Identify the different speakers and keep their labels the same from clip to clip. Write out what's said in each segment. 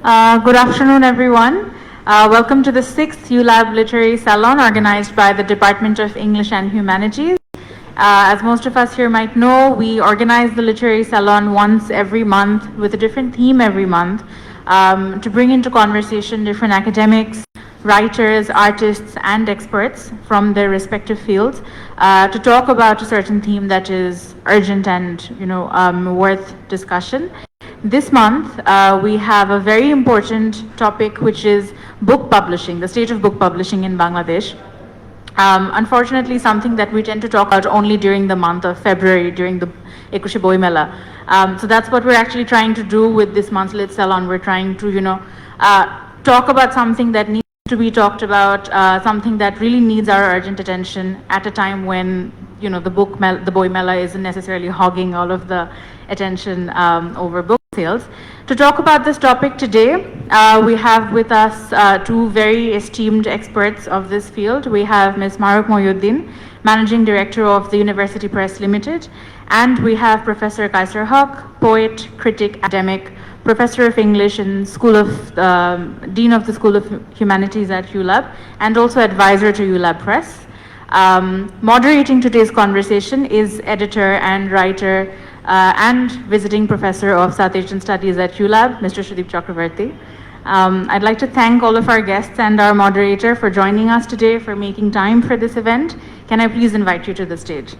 Speaker 1: Good afternoon, everyone. Welcome to the 6th ULAB Literary Salon organized by the Department of English and Humanities. As most of us here might know, we organize the Literary Salon once every month with a different theme every month to bring into conversation different academics, writers, artists, and experts from their respective fields to talk about a certain theme that is urgent and worth discussion. This month, we have a very important topic, which is book publishing, the state of book publishing in Bangladesh. Unfortunately, something that we tend to talk about only during the month of February, during the Ekushe Boi Mela. So that's what we're actually trying to do with this month's Lit Salon. We're trying to, talk about something that needs to be talked about, something that really needs our urgent attention at a time when, the Boi Mela isn't necessarily hogging all of the attention over book sales. To talk about this topic today, we have with us two very esteemed experts of this field. We have Ms. Mahrukh Mohiuddin, Managing Director of the University Press Limited, and we have Professor Kaiser Haq, poet, critic, academic, Professor of English and Dean of the School of Humanities at ULAB, and also advisor to ULAB Press. Moderating today's conversation is editor and writer and visiting professor of South Asian Studies at ULAB, Mr. Sudeep Chakravarti. I'd like to thank all of our guests and our moderator for joining us today, for making time for this event. Can I please invite you to the stage?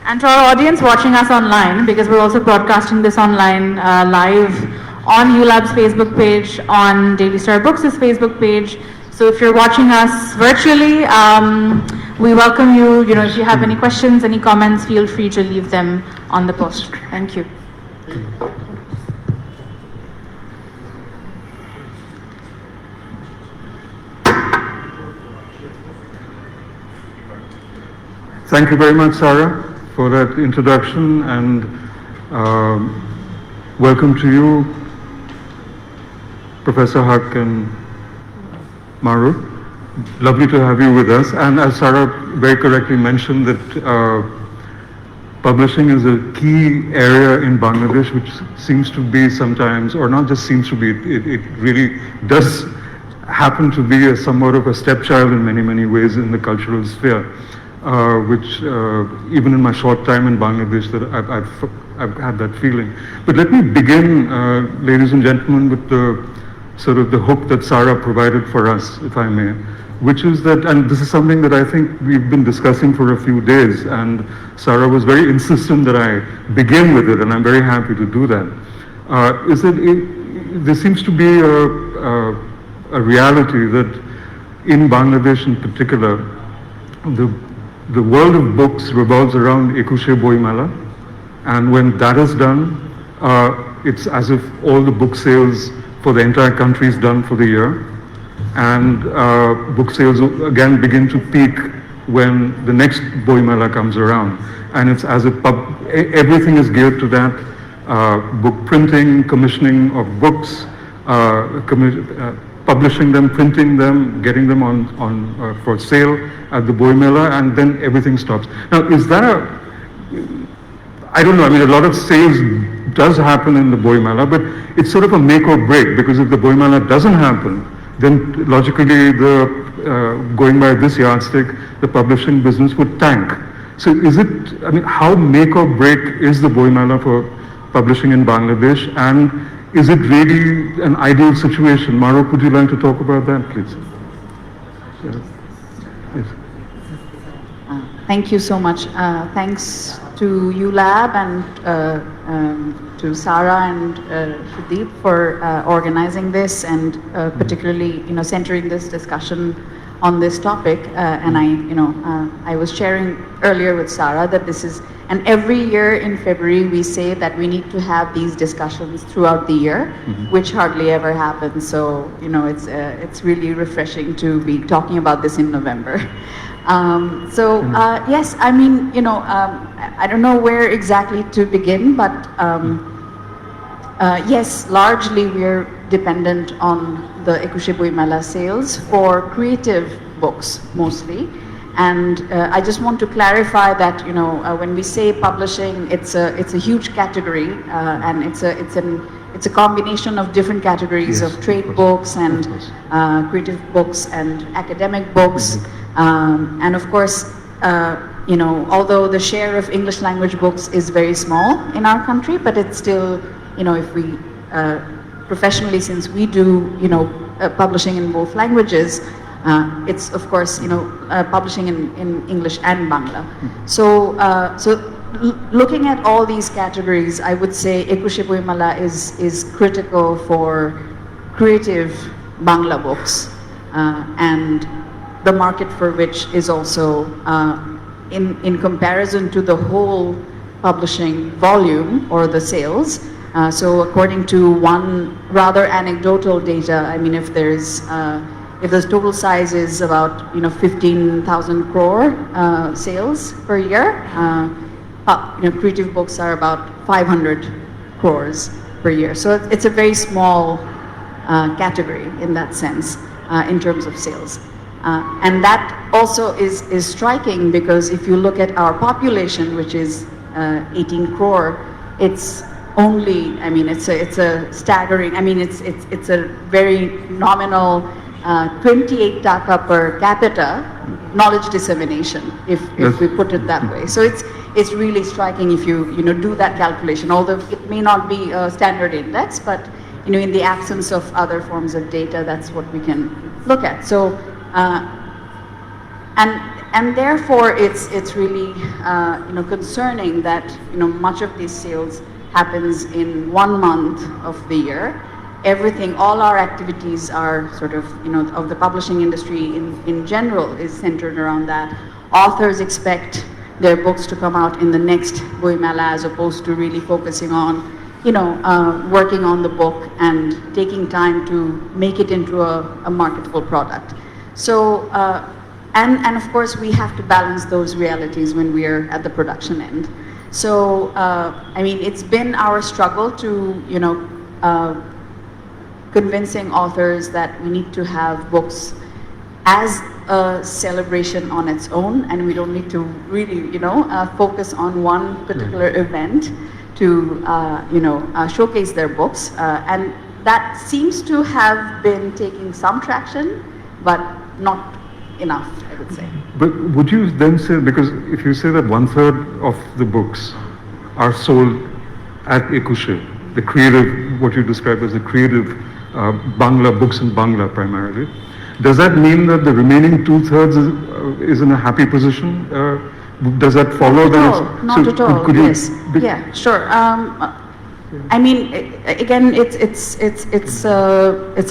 Speaker 1: And to our audience watching us online, because we're also broadcasting this online live on ULAB's Facebook page, on Daily Star Books' Facebook page. So if you're watching us virtually, we welcome you. If you have any questions, any comments, feel free to leave them on the post. Thank you.
Speaker 2: Thank you very much, Sarah, for that introduction, and welcome to you, Professor Haq and Mahrukh. Lovely to have you with us. And as Sarah very correctly mentioned, that publishing is a key area in Bangladesh, which seems to be sometimes, or not just seems to be, it really does happen to be somewhat of a stepchild in many, many ways in the cultural sphere, which even in my short time in Bangladesh, that I've had that feeling. But let me begin, ladies and gentlemen, with the sort of the hook that Sarah provided for us, if I may, which is that, and this is something that I think we've been discussing for a few days, and Sarah was very insistent that I begin with it, and I'm very happy to do that, is that there seems to be a reality that in Bangladesh in particular, the world of books revolves around Ekushe Boi Mela, and when that is done, it's as if all the book sales for the entire country is done for the year, and book sales again begin to peak when the next Boi Mela comes around, and it's as if everything is geared to that, book printing, commissioning of books, publishing them, printing them, getting them on for sale at the Boi Mela, and then everything stops. Now, is that I don't know, I mean, a lot of sales does happen in the Boi Mela, but it's sort of a make or break, because if the Boi Mela doesn't happen, then logically, going by this yardstick, the publishing business would tank. So is it, I mean, how make or break is the Boi Mela for publishing in Bangladesh, and is it really an ideal situation? Mahrukh, would you like to talk about that, please? Yes.
Speaker 3: Thank you so much. Thanks to ULAB and to Sarah and Sudeep for organizing this, and particularly, centering this discussion on this topic. And I was sharing earlier with Sarah that this is, and every year in February we say that we need to have these discussions throughout the year, which hardly ever happens. So it's really refreshing to be talking about this in November. Yes, I mean, I don't know where exactly to begin, but yes, largely we're dependent on the Ekushe Boi Mela sales for creative books mostly, And I just want to clarify that, you know, when we say publishing, it's a huge category, and it's a combination of different categories of trade books and creative books and academic books. And of course, you know, although the share of English language books is very small in our country, but it's still, you know, if we professionally, since we do, you know, publishing in both languages, it's of course, you know, publishing in English and Bangla. So, looking at all these categories, I would say Ekushe Boimala is critical for creative Bangla books, and the market for which is also, in comparison to the whole publishing volume or the sales. So according to one rather anecdotal data, I mean, if the total size is about, you know, 15,000 crore sales per year, you know, creative books are about 500 crores per year. So it's a very small category in that sense, in terms of sales. And that also is striking, because if you look at our population, which is 18 crore, it's only, I mean, it's a staggering, I mean, it's a very nominal 28 taka per capita knowledge dissemination, if we put it that way. So it's really striking if you know, do that calculation, although it may not be a standard index, but, you know, in the absence of other forms of data, that's what we can look at. So, and therefore it's really, you know, concerning that, you know, much of these sales happens in 1 month of the year. Everything, all our activities are sort of, you know, of the publishing industry in general is centered around that. Authors expect their books to come out in the next Boimala, as opposed to really focusing on, you know, working on the book and taking time to make it into a marketable product. So, and of course we have to balance those realities when we are at the production end. So, I mean, it's been our struggle to, you know, convincing authors that we need to have books as a celebration on its own, and we don't need to really, you know, focus on one particular event to, you know, showcase their books. And that seems to have been taking some traction, but not enough, I would say.
Speaker 2: But would you then say, because if you say that 1/3 of the books are sold at Ekushe, the creative, what you describe as the creative Bangla books in Bangla primarily, does that mean that the remaining 2/3 is in a happy position? Does that follow that?
Speaker 3: Not at all. Yes. Yeah. Sure. I mean, again, it's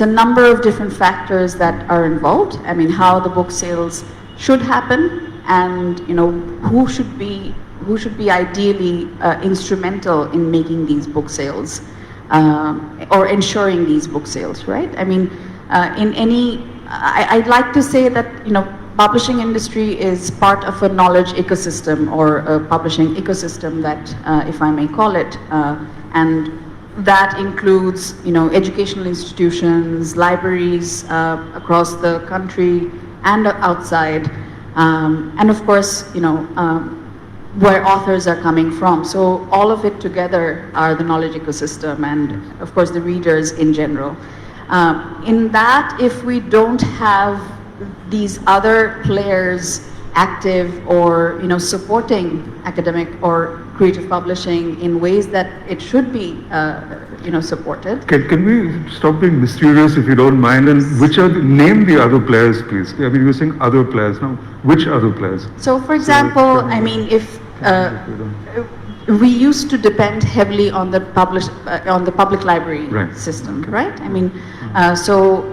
Speaker 3: a number of different factors that are involved. I mean, how the book sales should happen, and, you know, who should be ideally instrumental in making these book sales, or ensuring these book sales, right? I mean, I'd like to say that, you know, publishing industry is part of a knowledge ecosystem, or a publishing ecosystem that, if I may call it, and that includes, you know, educational institutions, libraries across the country and outside, and of course, you know, where authors are coming from. So all of it together are the knowledge ecosystem, and of course the readers in general. In that, if we don't have these other players active, or, you know, supporting academic or creative publishing in ways that it should be, you know, supported.
Speaker 2: Can we stop being mysterious, if you don't mind, and name the other players, please? I mean, you're saying other players now. Which other players?
Speaker 3: So, for example, I mean, if we used to depend heavily on the public library system, right? I mean, so,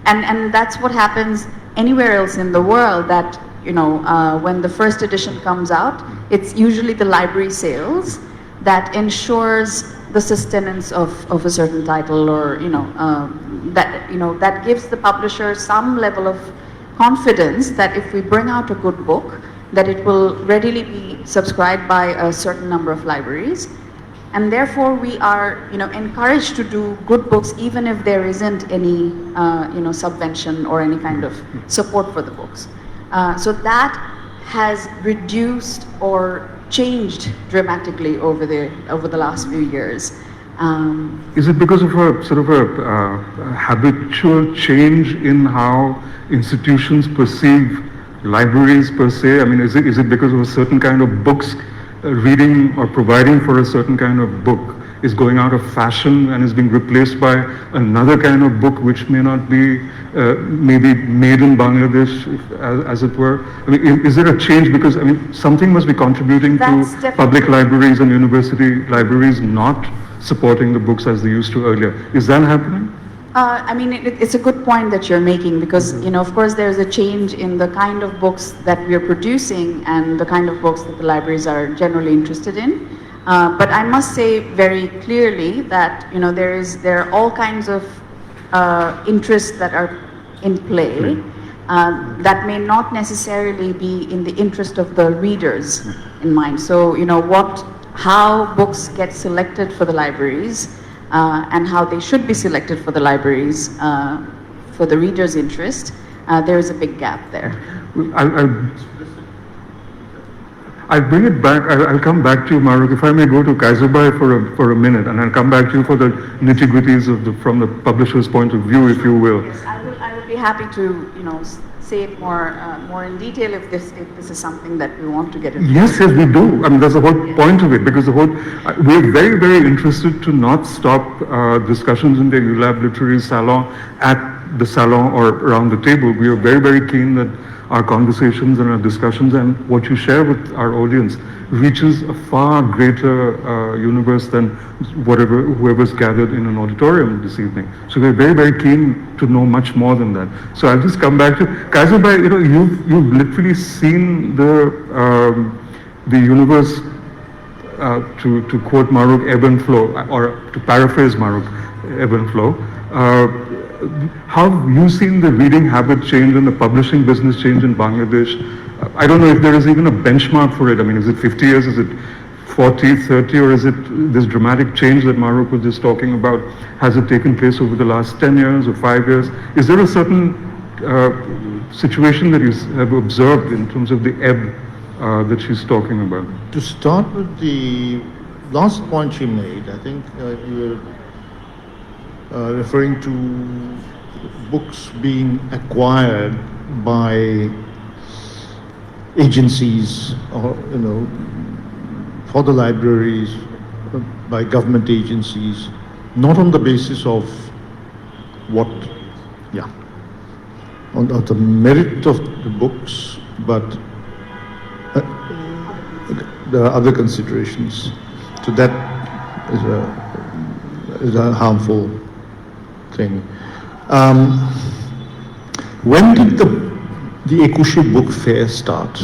Speaker 3: and that's what happens anywhere else in the world, that, you know, when the first edition comes out, it's usually the library sales that ensures the sustenance of a certain title, or, you know, that gives the publisher some level of confidence that if we bring out a good book, that it will readily be subscribed by a certain number of libraries. And therefore we are, you know, encouraged to do good books even if there isn't any, you know, subvention or any kind of support for the books. So that has reduced or changed dramatically over the last few years.
Speaker 2: Is it because of a sort of a habitual change in how institutions perceive libraries per se? I mean, is it because of a certain kind of books reading or providing for a certain kind of book is going out of fashion and is being replaced by another kind of book which may not be maybe made in Bangladesh, as it were? I mean, is there a change? Because, I mean, something must be contributing to public libraries and university libraries not supporting the books as they used to earlier. Is that happening?
Speaker 3: I mean, it's a good point that you're making, because, you know, of course, there's a change in the kind of books that we are producing and the kind of books that the libraries are generally interested in. But I must say very clearly that, you know, there are all kinds of interests that are in play that may not necessarily be in the interest of the readers in mind. So, you know, how books get selected for the libraries and how they should be selected for the libraries for the reader's interest, there is a big gap there.
Speaker 2: I'll bring it back. I'll come back to you, Mahrukh. If I may go to Kaiser Bhai for a minute, and I'll come back to you for the nitty-gritties from the publisher's point of view, if you will.
Speaker 3: Yes, I would be happy to, you know, say it more in detail if this is something that we want to get into.
Speaker 2: Yes, we do. I mean, that's the whole point of it, because we're very, very interested to not stop discussions in the ULAB Literary Salon at the salon or around the table. We are very, very keen that our conversations and our discussions and what you share with our audience reaches a far greater universe than whoever's gathered in an auditorium this evening. So we're very, very keen to know much more than that. So I'll just come back to Kaiser Bhai. You know, you've literally seen the universe, to quote Mahrukh, ebb and flow, or to paraphrase Mahrukh, ebb and flow. How have you seen the reading habit change and the publishing business change in Bangladesh? I don't know if there is even a benchmark for it. I mean, is it 50 years, is it 40, 30, or is it this dramatic change that Mahrukh was just talking about? Has it taken place over the last 10 years or 5 years? Is there a certain situation that you have observed in terms of the ebb that she's talking about?
Speaker 4: To start with the last point she made, I think you were referring to books being acquired by agencies, or, you know, for the libraries, by government agencies, not on the basis of on the merit of the books, but there are other considerations. So that is a harmful thing. When did the Ekushi Book Fair start?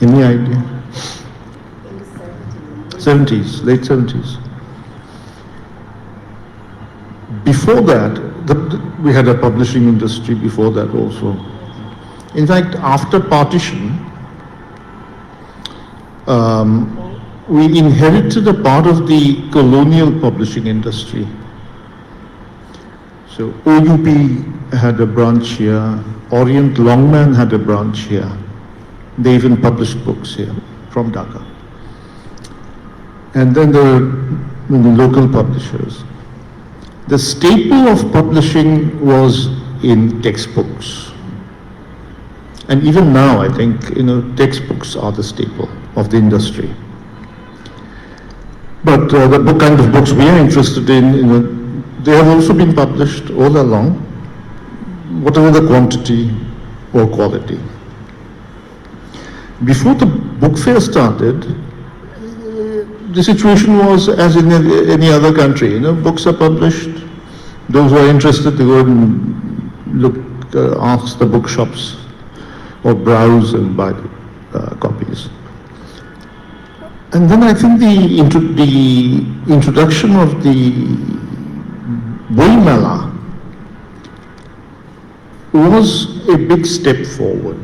Speaker 4: Any idea?
Speaker 3: In the
Speaker 4: 70s, late 70s. Before that, we had a publishing industry before that also. In fact, after partition, we inherited a part of the colonial publishing industry. So OUP had a branch here, Orient Longman had a branch here. They even published books here from Dhaka. And then the local publishers. The staple of publishing was in textbooks. And even now, I think, textbooks are the staple of the industry. But the kind of books we are interested in, they have also been published all along, whatever the quantity or quality. Before the book fair started, the situation was as in any other country. Books are published. Those who are interested, they go and look, ask the bookshops or browse and buy copies. And then I think the introduction of the Boi Mela was a big step forward.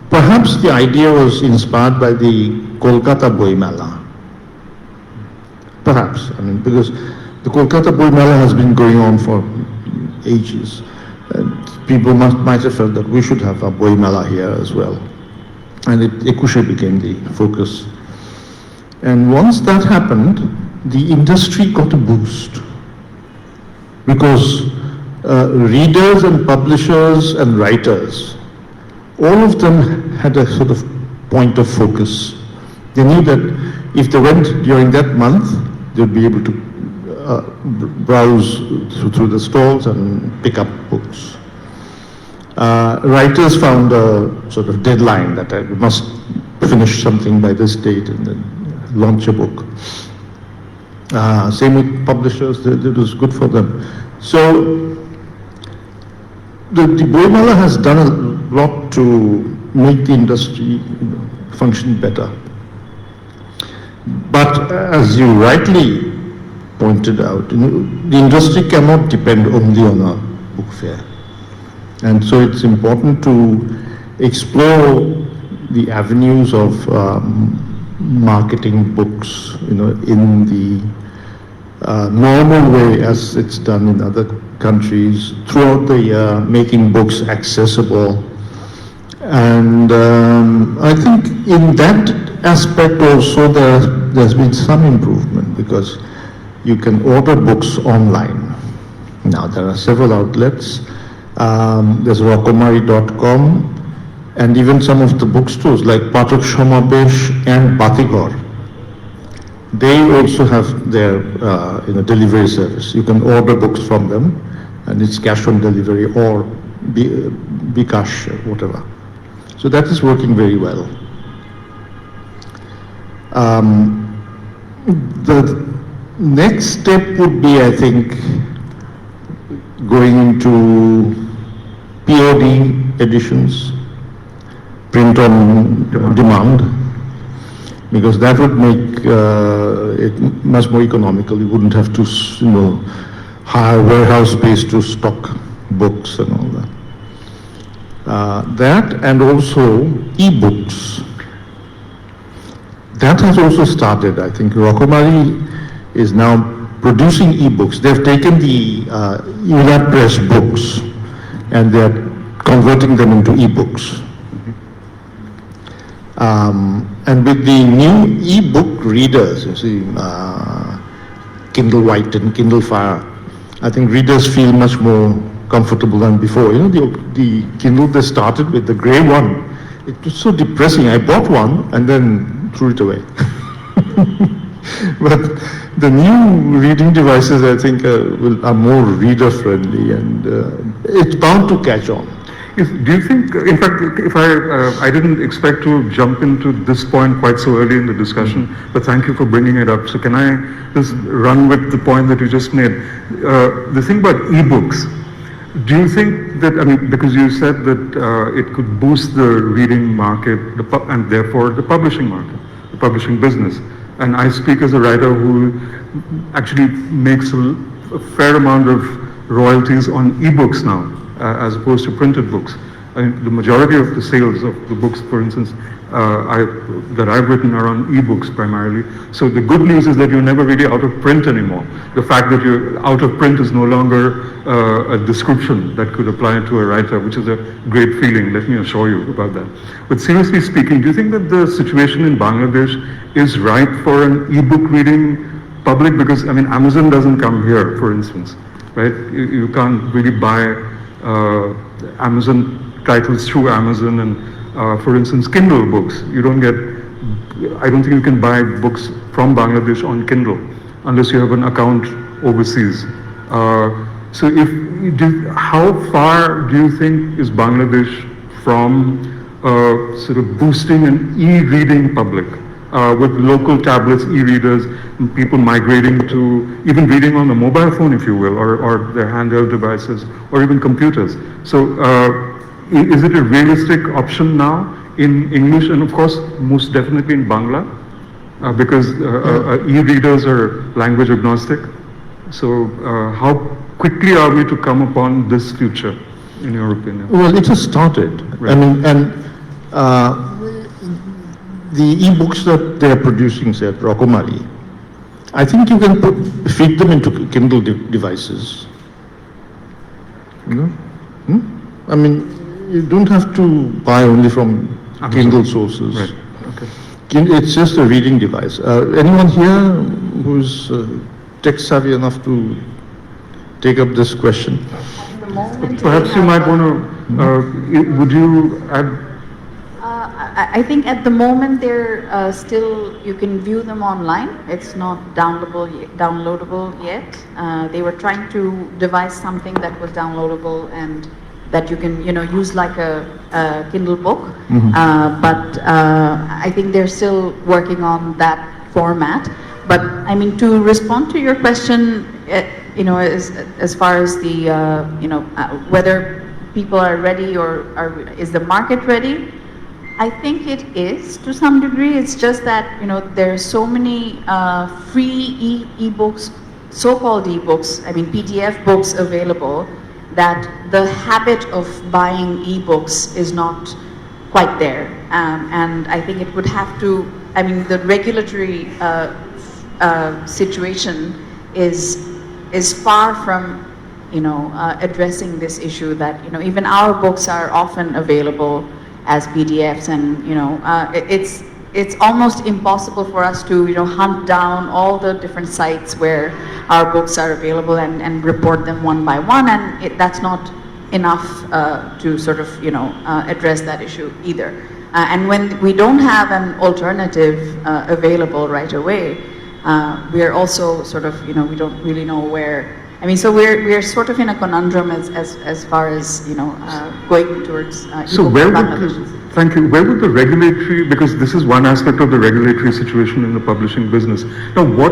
Speaker 4: Perhaps the idea was inspired by the Kolkata Boi Mela. Perhaps, because The Kolkata Boi Mela has been going on for ages. People might have felt that we should have a Boi Mela here as well. And Ekushe became the focus. And once that happened, the industry got a boost. Because readers and publishers and writers, all of them had a sort of point of focus. They knew that if they went during that month, they'd be able to browse through the stalls and pick up books. Writers found a sort of deadline that I must finish something by this date and then launch a book. Same with publishers, it was good for them. So the Boi Mela has done a lot to make the industry function better. But as you rightly pointed out, the industry cannot depend only on a book fair. And so it's important to explore the avenues of marketing books, in the normal way as it's done in other countries throughout the year, making books accessible. And I think in that aspect also there's been some improvement because you can order books online. Now there are several outlets. There's rokomari.com and even some of the bookstores like Pathak Shomabesh and Batigor. They also have their delivery service. You can order books from them and it's cash on delivery or Bikash, whatever. So that is working very well. The next step would be, I think, going into POD editions, print on demand, because that would make it much more economical. You wouldn't have to, hire warehouse space to stock books and all that. That and also e-books. That has also started. I think Rokomari is now producing e-books. They've taken the ULAB Press books and they're converting them into e-books. And with the new e-book readers, you see, Kindle White and Kindle Fire, I think readers feel much more comfortable than before. The Kindle they started with, the grey one, it was so depressing. I bought one and then threw it away. But the new reading devices, I think, are more reader-friendly and it's bound to catch on.
Speaker 2: Do you think, in fact, if I didn't expect to jump into this point quite so early in the discussion, but thank you for bringing it up. So can I just run with the point that you just made? The thing about e-books, do you think that, because you said that it could boost the reading market and therefore the publishing market, the publishing business. And I speak as a writer who actually makes a fair amount of royalties on e-books now. As opposed to printed books. The majority of the sales of the books, for instance, that I've written are on e-books primarily. So the good news is that you're never really out of print anymore. The fact that you're out of print is no longer a description that could apply to a writer, which is a great feeling, let me assure you about that. But seriously speaking, do you think that the situation in Bangladesh is ripe for an e-book reading public? Because, Amazon doesn't come here, for instance, right? You can't really buy Amazon titles through Amazon and for instance Kindle books. I don't think you can buy books from Bangladesh on Kindle unless you have an account overseas. So how far do you think is Bangladesh from sort of boosting an e-reading public? With local tablets, e-readers, and people migrating to even reading on the mobile phone, if you will, or their handheld devices, or even computers. So is it a realistic option now in English and of course most definitely in Bangla? Because e-readers are language agnostic. So how quickly are we to come upon this future, in your opinion?
Speaker 4: Well, it has started.
Speaker 2: Right.
Speaker 4: The e-books that they are producing, say, at Rokomari, I think you can feed them into Kindle devices. You know? I mean, you don't have to buy only from Kindle sources.
Speaker 2: Right. Okay.
Speaker 4: It's just a reading device. Anyone here who's tech savvy enough to take up this question?
Speaker 3: At the moment,
Speaker 2: Perhaps you might want to, would you add?
Speaker 3: I think at the moment they're still, you can view them online. It's not downloadable yet. They were trying to devise something that was downloadable and that you can, use like a Kindle book. But I think they're still working on that format. But I mean, to respond to your question, as far as the, whether people are ready or is the market ready? I think it is to some degree. It's just that, there are so many free e-books, so-called e-books, I mean PDF books available, that the habit of buying e-books is not quite there. And I think it would have to, I mean, the regulatory situation is far from, addressing this issue that, even our books are often available as PDFs, and it's almost impossible for us to hunt down all the different sites where our books are available and report them one by one, and that's not enough to sort of address that issue either. And when we don't have an alternative available right away, we are also sort of we don't really know where. I mean, so we're sort of in a conundrum as far as going towards.
Speaker 2: So where would thank you. Where would the regulatory, because this is one aspect of the regulatory situation in the publishing business. Now, what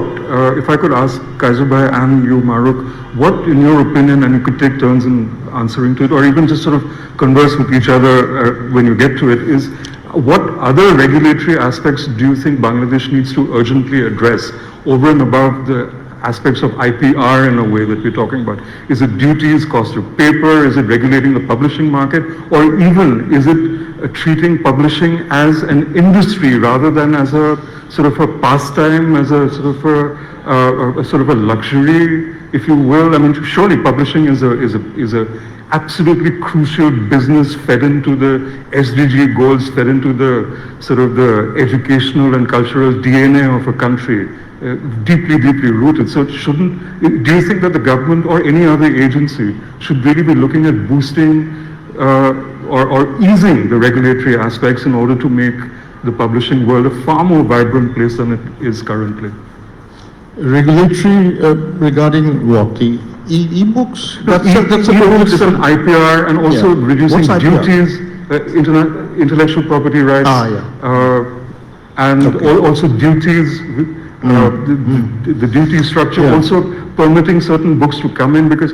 Speaker 2: if I could ask Kaiser Bhai and you, Mahrukh, what, in your opinion, and you could take turns in answering to it, or even just sort of converse with each other when you get to it, is what other regulatory aspects do you think Bangladesh needs to urgently address over and above the aspects of IPR in a way that we're talking about? Is it duties, cost of paper? Is it regulating the publishing market? Or even, is it treating publishing as an industry rather than as a sort of a pastime, as a sort of a luxury, if you will? I mean, surely publishing is a absolutely crucial business fed into the SDG goals, fed into the sort of the educational and cultural DNA of a country. Deeply, deeply rooted. So do you think that the government or any other agency should really be looking at boosting or easing the regulatory aspects in order to make the publishing world a far more vibrant place than it is currently?
Speaker 4: Regulatory regarding what? The e-books? That's a
Speaker 2: e-books and IPR, and also reducing duties, intellectual property rights, and also duties. The duty structure, also permitting certain books to come in, because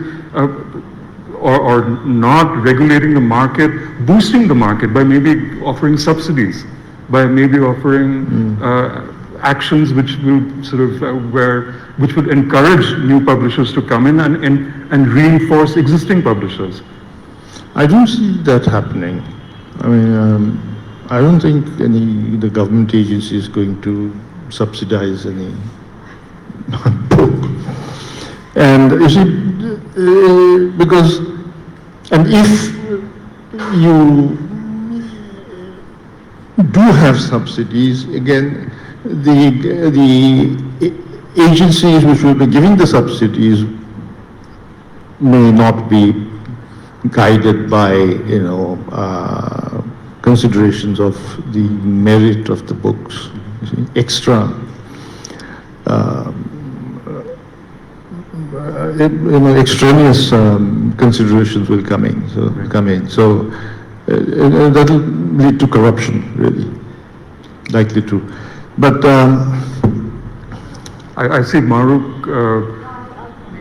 Speaker 2: or not regulating the market, boosting the market by maybe offering subsidies, by maybe offering actions which will sort of which would encourage new publishers to come in and reinforce existing publishers.
Speaker 4: I don't see that happening. I mean, I don't think the government agency is going to subsidize any book. And you see, because, and if you do have subsidies, again, the agencies which will be giving the subsidies may not be guided by, considerations of the merit of the books. Extra, extraneous considerations will come in. So that will lead to corruption, really, likely to. But
Speaker 2: I see Mahrukh.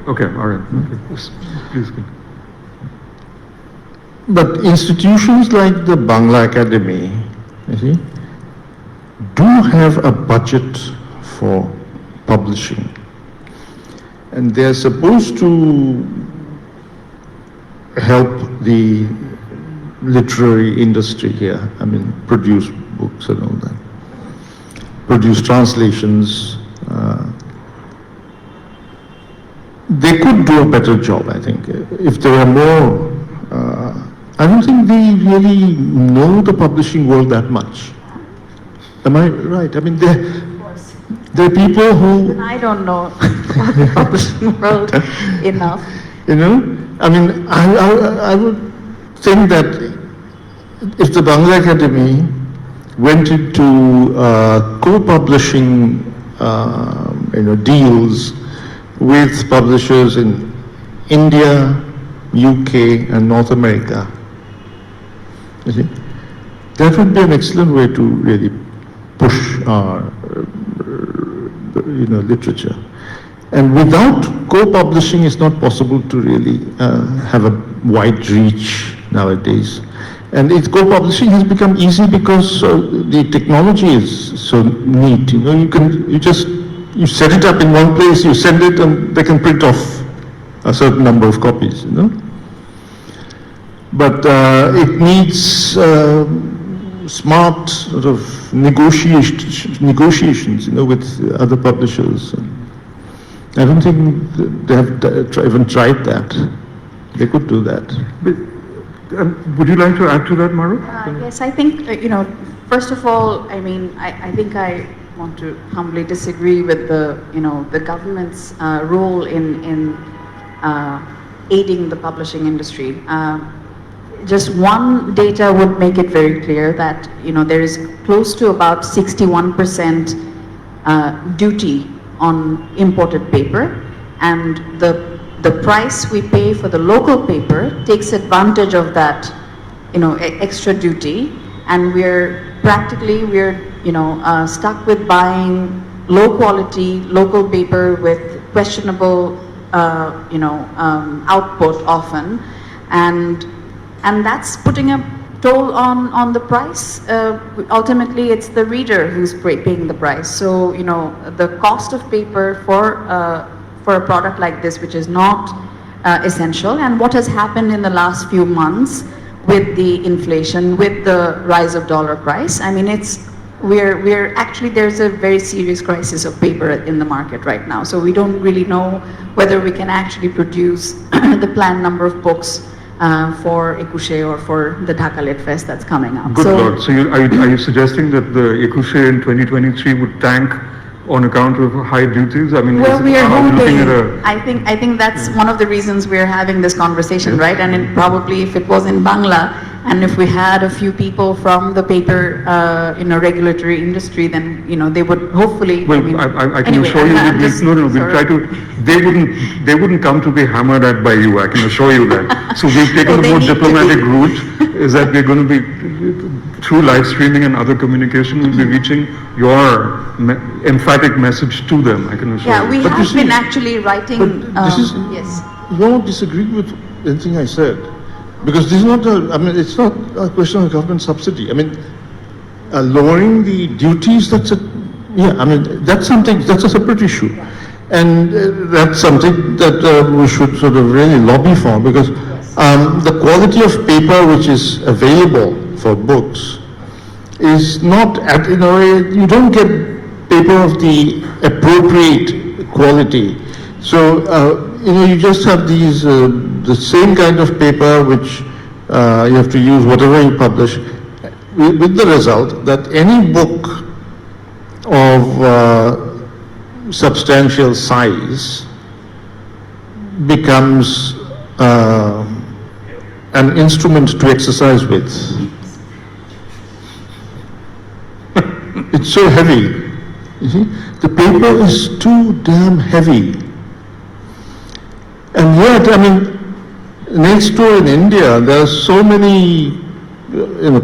Speaker 2: Okay, all right. Okay. Please.
Speaker 4: But institutions like the Bangla Academy, you see, do have a budget for publishing, and they're supposed to help the literary industry here. I mean, produce books and all that, produce translations, they could do a better job, I think. If there were more, I don't think they really know the publishing world that much. Am I right? I mean, there are people who...
Speaker 3: And I don't know about the publishing world enough.
Speaker 4: You know, I mean, I would think that if the Bangla Academy went into co-publishing, deals with publishers in India, UK, and North America, you see, that would be an excellent way to really push our, literature. And without co-publishing, it's not possible to really have a wide reach nowadays. And co-publishing has become easy because the technology is so neat. You know, you set it up in one place, you send it, and they can print off a certain number of copies. You know, but it needs smart sort of negotiations, with other publishers. I don't think they have even tried that. They could do that.
Speaker 2: But, would you like to add to that, Mahrukh?
Speaker 3: Yes, I think, first of all, I mean, I think I want to humbly disagree with the government's role in aiding the publishing industry. Just one data would make it very clear that, there is close to about 61% duty on imported paper, and the price we pay for the local paper takes advantage of that, extra duty, and we're stuck with buying low quality local paper with questionable, output often, and that's putting a toll on the price. Ultimately, it's the reader who's paying the price. So, the cost of paper for a product like this, which is not essential, and what has happened in the last few months with the inflation, with the rise of dollar price, I mean, we're actually, there's a very serious crisis of paper in the market right now. So we don't really know whether we can actually produce the planned number of books for Ekushe or for the Dhaka Lit Fest that's coming up.
Speaker 2: Good Lord. So are you suggesting that the Ekushe in 2023 would tank on account of high duties? I mean,
Speaker 3: well, we are hoping.
Speaker 2: I
Speaker 3: think that's one of the reasons we're having this conversation, right? And probably if it was in Bangla, and if we had a few people from the paper, regulatory industry, then they would hopefully.
Speaker 2: Well, I can assure you, we'll try to. They wouldn't come to be hammered at by you. I can assure you that. So we've taken the more diplomatic route. Is that we're going to be through live streaming and other communication, we'll be reaching your emphatic message to them. I can assure you.
Speaker 3: Yeah, we have been actually writing.
Speaker 4: Yes. You don't disagree with anything I said, because this is not it's not a question of government subsidy. I mean, lowering the duties, that's a separate issue. And that's something that we should sort of really lobby for, because the quality of paper which is available for books is not you don't get paper of the appropriate quality. So, you just have these, the same kind of paper which you have to use whatever you publish, with the result that any book of substantial size becomes an instrument to exercise with. It's so heavy. You see, the paper is too damn heavy. And yet, next door in India, there are so many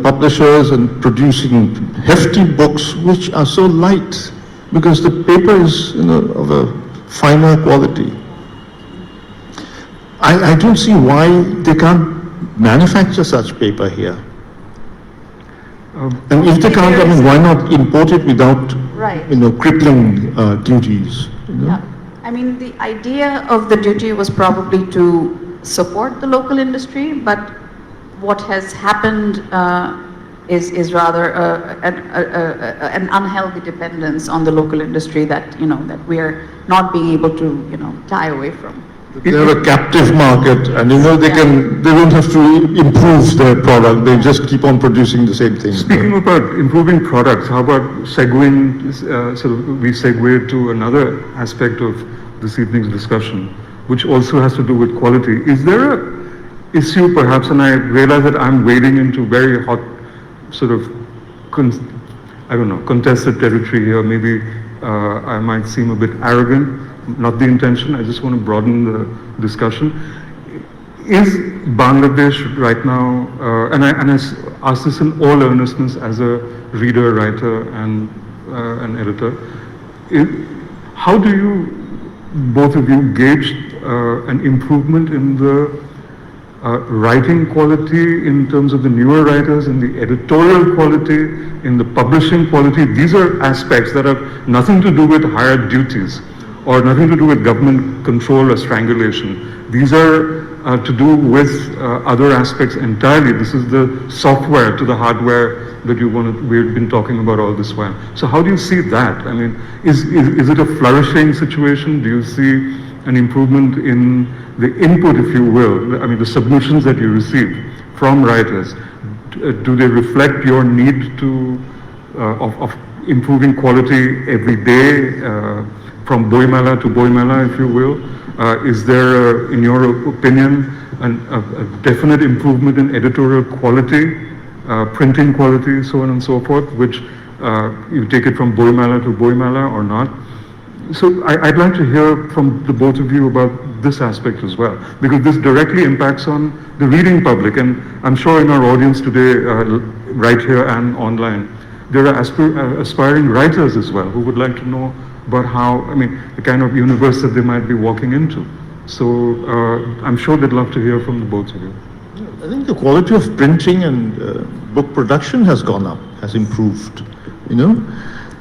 Speaker 4: publishers and producing hefty books which are so light, because the paper is of a finer quality. I don't see why they can't manufacture such paper here. And if they can't, why not import it without, crippling duties?
Speaker 3: Yeah. The idea of the duty was probably to support the local industry, but what has happened is rather an unhealthy dependence on the local industry that that we are not being able to tie away from.
Speaker 4: They have a captive market, and they don't have to improve their product. They just keep on producing the same thing.
Speaker 2: Speaking about improving products, how about segueing, we segue to another aspect of this evening's discussion, which also has to do with quality. Is there a issue perhaps, and I realize that I'm wading into very hot contested territory here. Maybe I might seem a bit arrogant. Not the intention, I just want to broaden the discussion. Is Bangladesh right now, and I ask this in all earnestness as a reader, writer, and an editor, how do you, both of you, gauge an improvement in the writing quality in terms of the newer writers, in the editorial quality, in the publishing quality? These are aspects that have nothing to do with higher duties or nothing to do with government control or strangulation. These are to do with other aspects entirely. This is the software to the hardware that we've been talking about all this while. So how do you see that? I mean, is it a flourishing situation? Do you see an improvement in the input, if you will? I mean, the submissions that you receive from writers, do they reflect your need of improving quality every day? From Boimala to Boimala, if you will? Is there, in your opinion, a definite improvement in editorial quality, printing quality, so on and so forth, which you take it from Boimala to Boimala or not? So I'd like to hear from the both of you about this aspect as well, because this directly impacts on the reading public, and I'm sure in our audience today, right here and online, there are aspiring writers as well who would like to know about how, the kind of universe that they might be walking into. So I'm sure they'd love to hear from the both of you.
Speaker 4: I think the quality of printing and book production has gone up, has improved,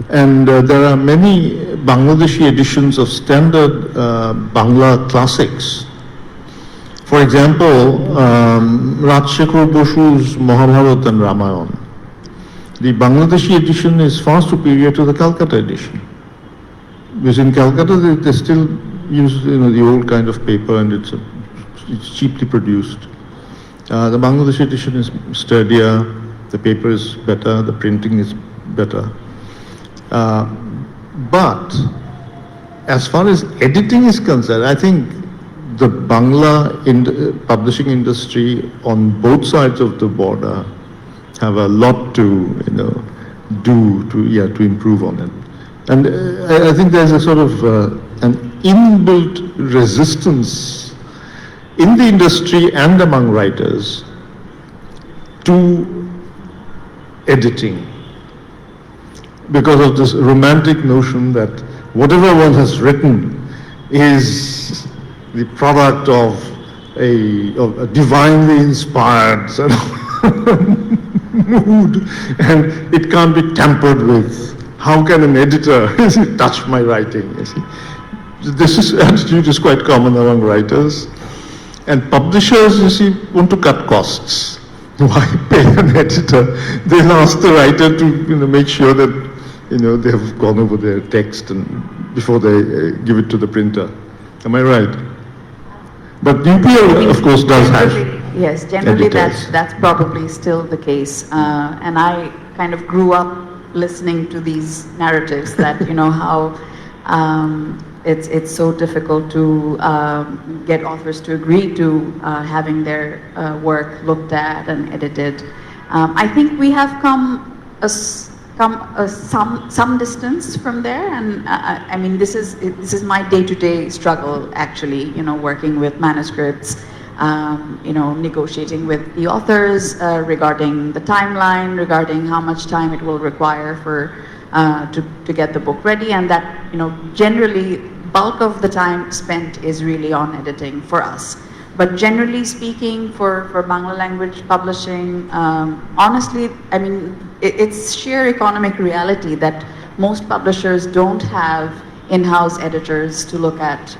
Speaker 4: And there are many Bangladeshi editions of standard Bangla classics. For example, Rajshekhar Basu's Mahabharata and Ramayana. The Bangladeshi edition is far superior to the Calcutta edition. Because in Calcutta they still use the old kind of paper, and it's cheaply produced. The Bangladeshi edition is sturdier, the paper is better, the printing is better. But as far as editing is concerned, I think the Bangla publishing industry on both sides of the border have a lot to do to improve on it. And I think there's a sort of an inbuilt resistance in the industry and among writers to editing, because of this romantic notion that whatever one has written is the product of a divinely inspired sort of mood, and it can't be tampered with. How can an editor touch my writing? You see? This attitude is quite common among writers. And publishers, you see, want to cut costs. Why pay an editor? They'll ask the writer to make sure that they have gone over their text and before they give it to the printer. Am I right? But UPL, of course, does have.
Speaker 3: Yes, generally
Speaker 4: editors.
Speaker 3: that's probably still the case. And I kind of grew up listening to these narratives that how it's so difficult to get authors to agree to having their work looked at and edited. I think we have come some distance from there, and I mean this is my day-to-day struggle actually. Working with manuscripts. Negotiating with the authors regarding the timeline, regarding how much time it will require to get the book ready, and that generally bulk of the time spent is really on editing for us. But generally speaking, for Bangla language publishing, honestly, I mean it's sheer economic reality that most publishers don't have in-house editors to look at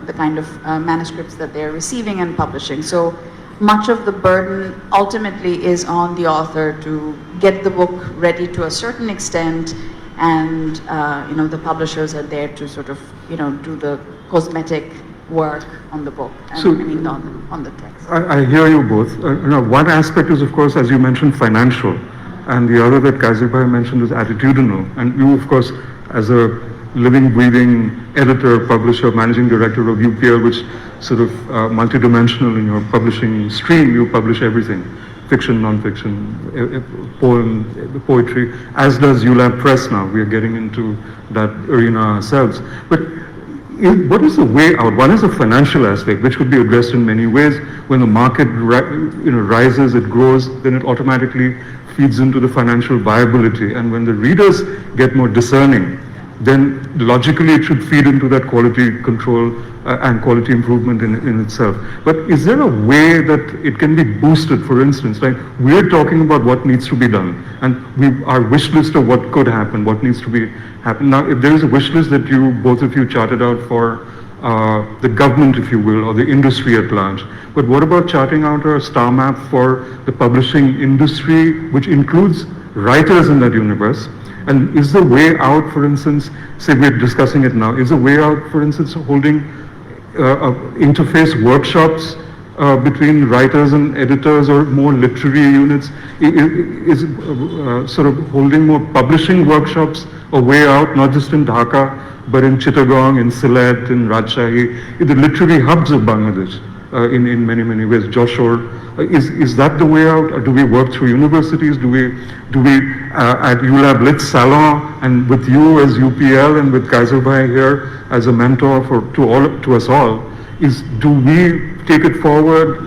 Speaker 3: the kind of manuscripts that they're receiving and publishing. So much of the burden ultimately is on the author to get the book ready to a certain extent, and the publishers are there to sort of do the cosmetic work on the book,
Speaker 2: So-
Speaker 3: on the text.
Speaker 2: I hear you both. Now, one aspect is, of course, as you mentioned, financial, and the other that Kaiser Bhai mentioned is attitudinal. And you, of course, as a living, breathing editor, publisher, managing director of UPL, which sort of multidimensional in your publishing stream, you publish everything. Fiction, non-fiction, poem, poetry, as does ULAB Press now. We are getting into that arena ourselves. But what is the way out? One is the financial aspect, which could be addressed in many ways. When the market rises, it grows, then it automatically feeds into the financial viability. And when the readers get more discerning, then logically it should feed into that quality control and quality improvement in itself. But is there a way that it can be boosted? For instance, like we're talking about what needs to be done, and our wish list of what could happen, what needs to be happen. Now, if there is a wish list that both of you charted out for the government, if you will, or the industry at large, but what about charting out a star map for the publishing industry, which includes writers in that universe? And is the way out, for instance, say we're discussing it now, is the way out, for instance, holding interface workshops between writers and editors, or more literary units? Is sort of holding more publishing workshops a way out, not just in Dhaka, but in Chittagong, in Sylhet, in Rajshahi, in the literary hubs of Bangladesh, in many, many ways, Joshore? Is that the way out, or do we work through universities? Do we at ULAB Lit Salon, and with you as UPL and with Kaiser Bhai here as a mentor to us all, do we take it forward?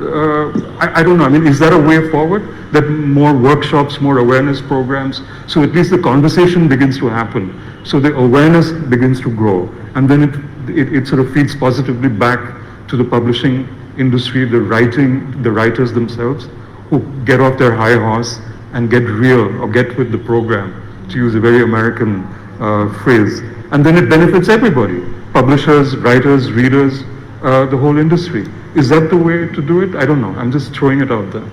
Speaker 2: I don't know. I mean, is that a way forward? That more workshops, more awareness programs, so at least the conversation begins to happen, so the awareness begins to grow, and then it sort of feeds positively back to the publishing industry, the writers themselves, who get off their high horse and get real, or get with the program, to use a very American phrase. And then it benefits everybody, publishers, writers, readers, the whole industry. Is that the way to do it? I don't know. I'm just throwing it out there.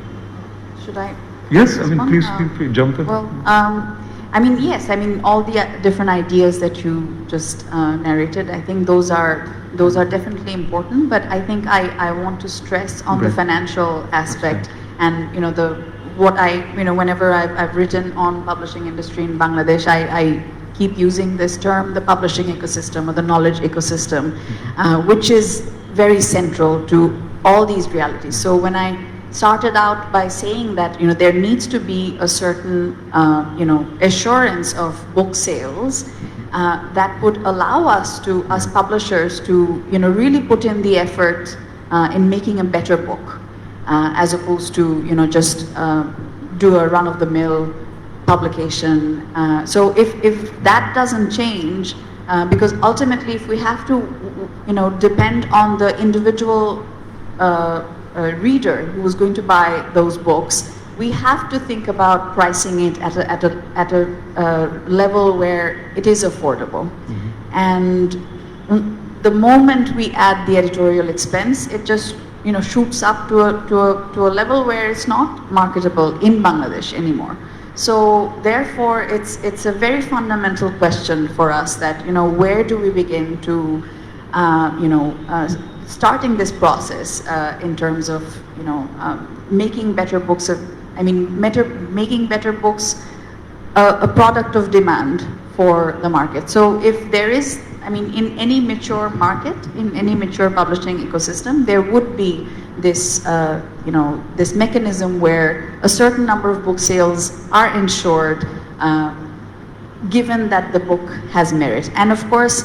Speaker 3: Should I?
Speaker 2: Yes, I mean, please feel free, jump in.
Speaker 3: Well, I mean, yes, I mean, all the different ideas that you just narrated, I think those are definitely important, but I think I want to stress on the financial aspect, and, whenever I've written on publishing industry in Bangladesh, I keep using this term, the publishing ecosystem or the knowledge ecosystem, which is very central to all these realities. So when I started out by saying that there needs to be a certain assurance of book sales that would allow us publishers to really put in the effort in making a better book, as opposed to just do a run-of-the-mill publication. So if that doesn't change, because ultimately if we have to depend on the individual reader who is going to buy those books, we have to think about pricing it at a level where it is affordable. And the moment we add the editorial expense, it just shoots up to a level where it's not marketable in Bangladesh anymore. So therefore, it's a very fundamental question for us that where do we begin to starting this process in terms of making better books making better books a product of demand for the market. So if there is, in any mature market, in any mature publishing ecosystem, there would be this this mechanism where a certain number of book sales are ensured, given that the book has merit. And of course,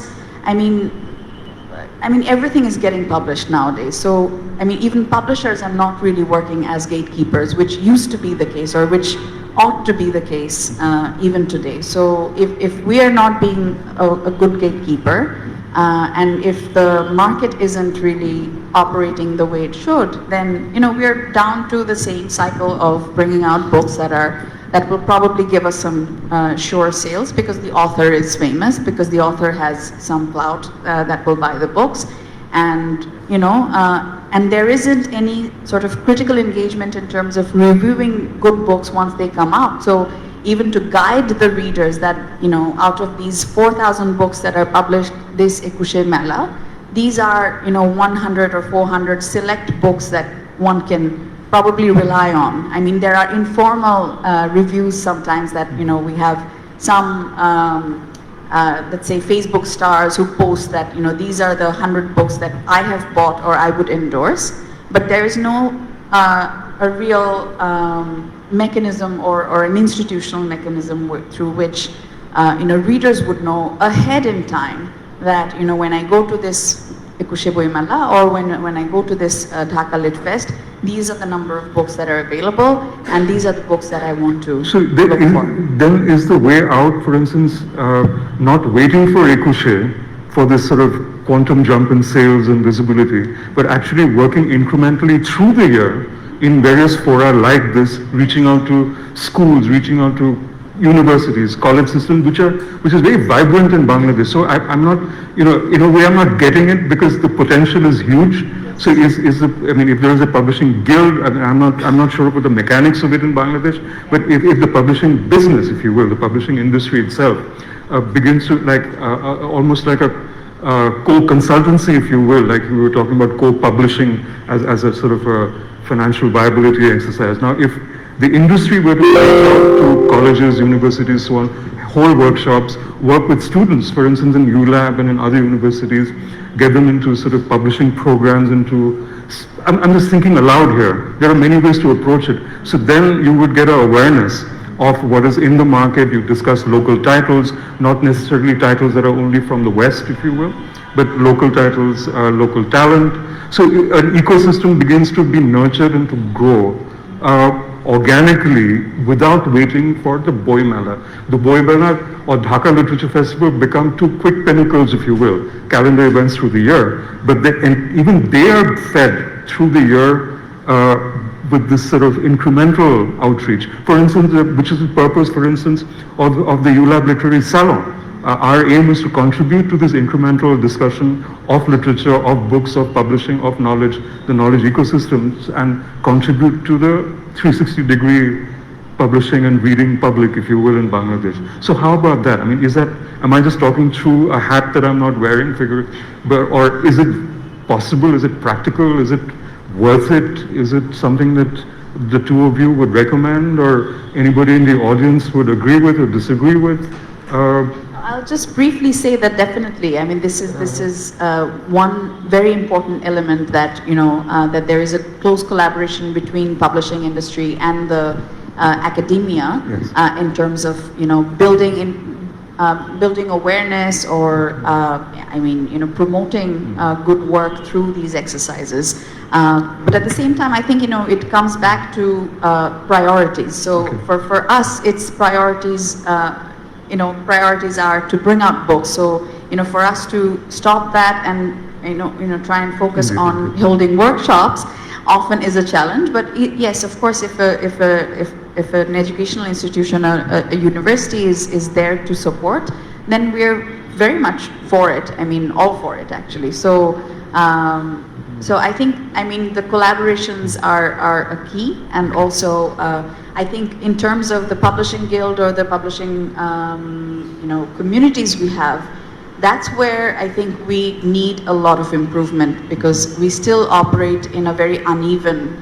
Speaker 3: everything is getting published nowadays. So, even publishers are not really working as gatekeepers, which used to be the case, or which ought to be the case even today. So, if we are not being a good gatekeeper, and if the market isn't really operating the way it should, then we are down to the same cycle of bringing out books that will probably give us some sure sales, because the author is famous, because the author has some clout that will buy the books, and and there isn't any sort of critical engagement in terms of reviewing good books once they come out. So even to guide the readers that out of these 4,000 books that are published this Ekushe Mela, these are, 100 or 400 select books that one can probably rely on. I mean, there are informal reviews sometimes that, we have some, let's say, Facebook stars who post that, these are the 100 books that I have bought or I would endorse. But there is no a real mechanism or an institutional mechanism through which, readers would know ahead in time that, when I go to this Ekushe Boi Mela or when I go to this Dhaka Lit Fest, these are the number of books that are available and these are the books that I want to look for.
Speaker 2: Then is the way out, for instance, not waiting for Ekushe for this sort of quantum jump in sales and visibility, but actually working incrementally through the year in various fora like this, reaching out to schools, reaching out to universities, college systems, which is very vibrant in Bangladesh. So I'm not, in a way I'm not getting it because the potential is huge. So if there is a publishing guild, I'm not sure about the mechanics of it in Bangladesh, but if the publishing business, if you will, the publishing industry itself, begins to almost like a co-consultancy, if you will, like we were talking about co-publishing as a sort of a financial viability exercise. Now, if the industry were to reach out to colleges, universities, so on, hold workshops, work with students, for instance, in ULAB and in other universities, get them into sort of publishing programs, I'm just thinking aloud here. There are many ways to approach it. So then you would get an awareness of what is in the market. You discuss local titles, not necessarily titles that are only from the West, if you will, but local titles, local talent. So an ecosystem begins to be nurtured and to grow organically without waiting for the Boi Mela. The Boi Mela or Dhaka Literature Festival become two quick pinnacles, if you will, calendar events through the year. But even they are fed through the year with this sort of incremental outreach. For instance, which is the purpose, for instance, of the ULAB Literary Salon. Our aim is to contribute to this incremental discussion of literature, of books, of publishing, of knowledge, the knowledge ecosystems, and contribute to the 360-degree publishing and reading public, if you will, in Bangladesh. So how about that? I mean, am I just talking through a hat that I'm not wearing, or is it possible? Is it practical? Is it worth it? Is it something that the two of you would recommend, or anybody in the audience would agree with or disagree with?
Speaker 3: I'll just briefly say that definitely. I mean, this is one very important element that that there is a close collaboration between publishing industry and the academia. Yes. In terms of building awareness or promoting good work through these exercises. But at the same time, I think it comes back to priorities. So okay. For us, it's priorities. Priorities are to bring out books. So, for us to stop that and, try and focus on holding workshops often is a challenge. But yes, of course, if an educational institution, a university is there to support, then we're very much for it. I mean, all for it, actually. So, I think, the collaborations are a key, and also I think in terms of the publishing guild or the publishing communities we have, that's where I think we need a lot of improvement, because we still operate in a very uneven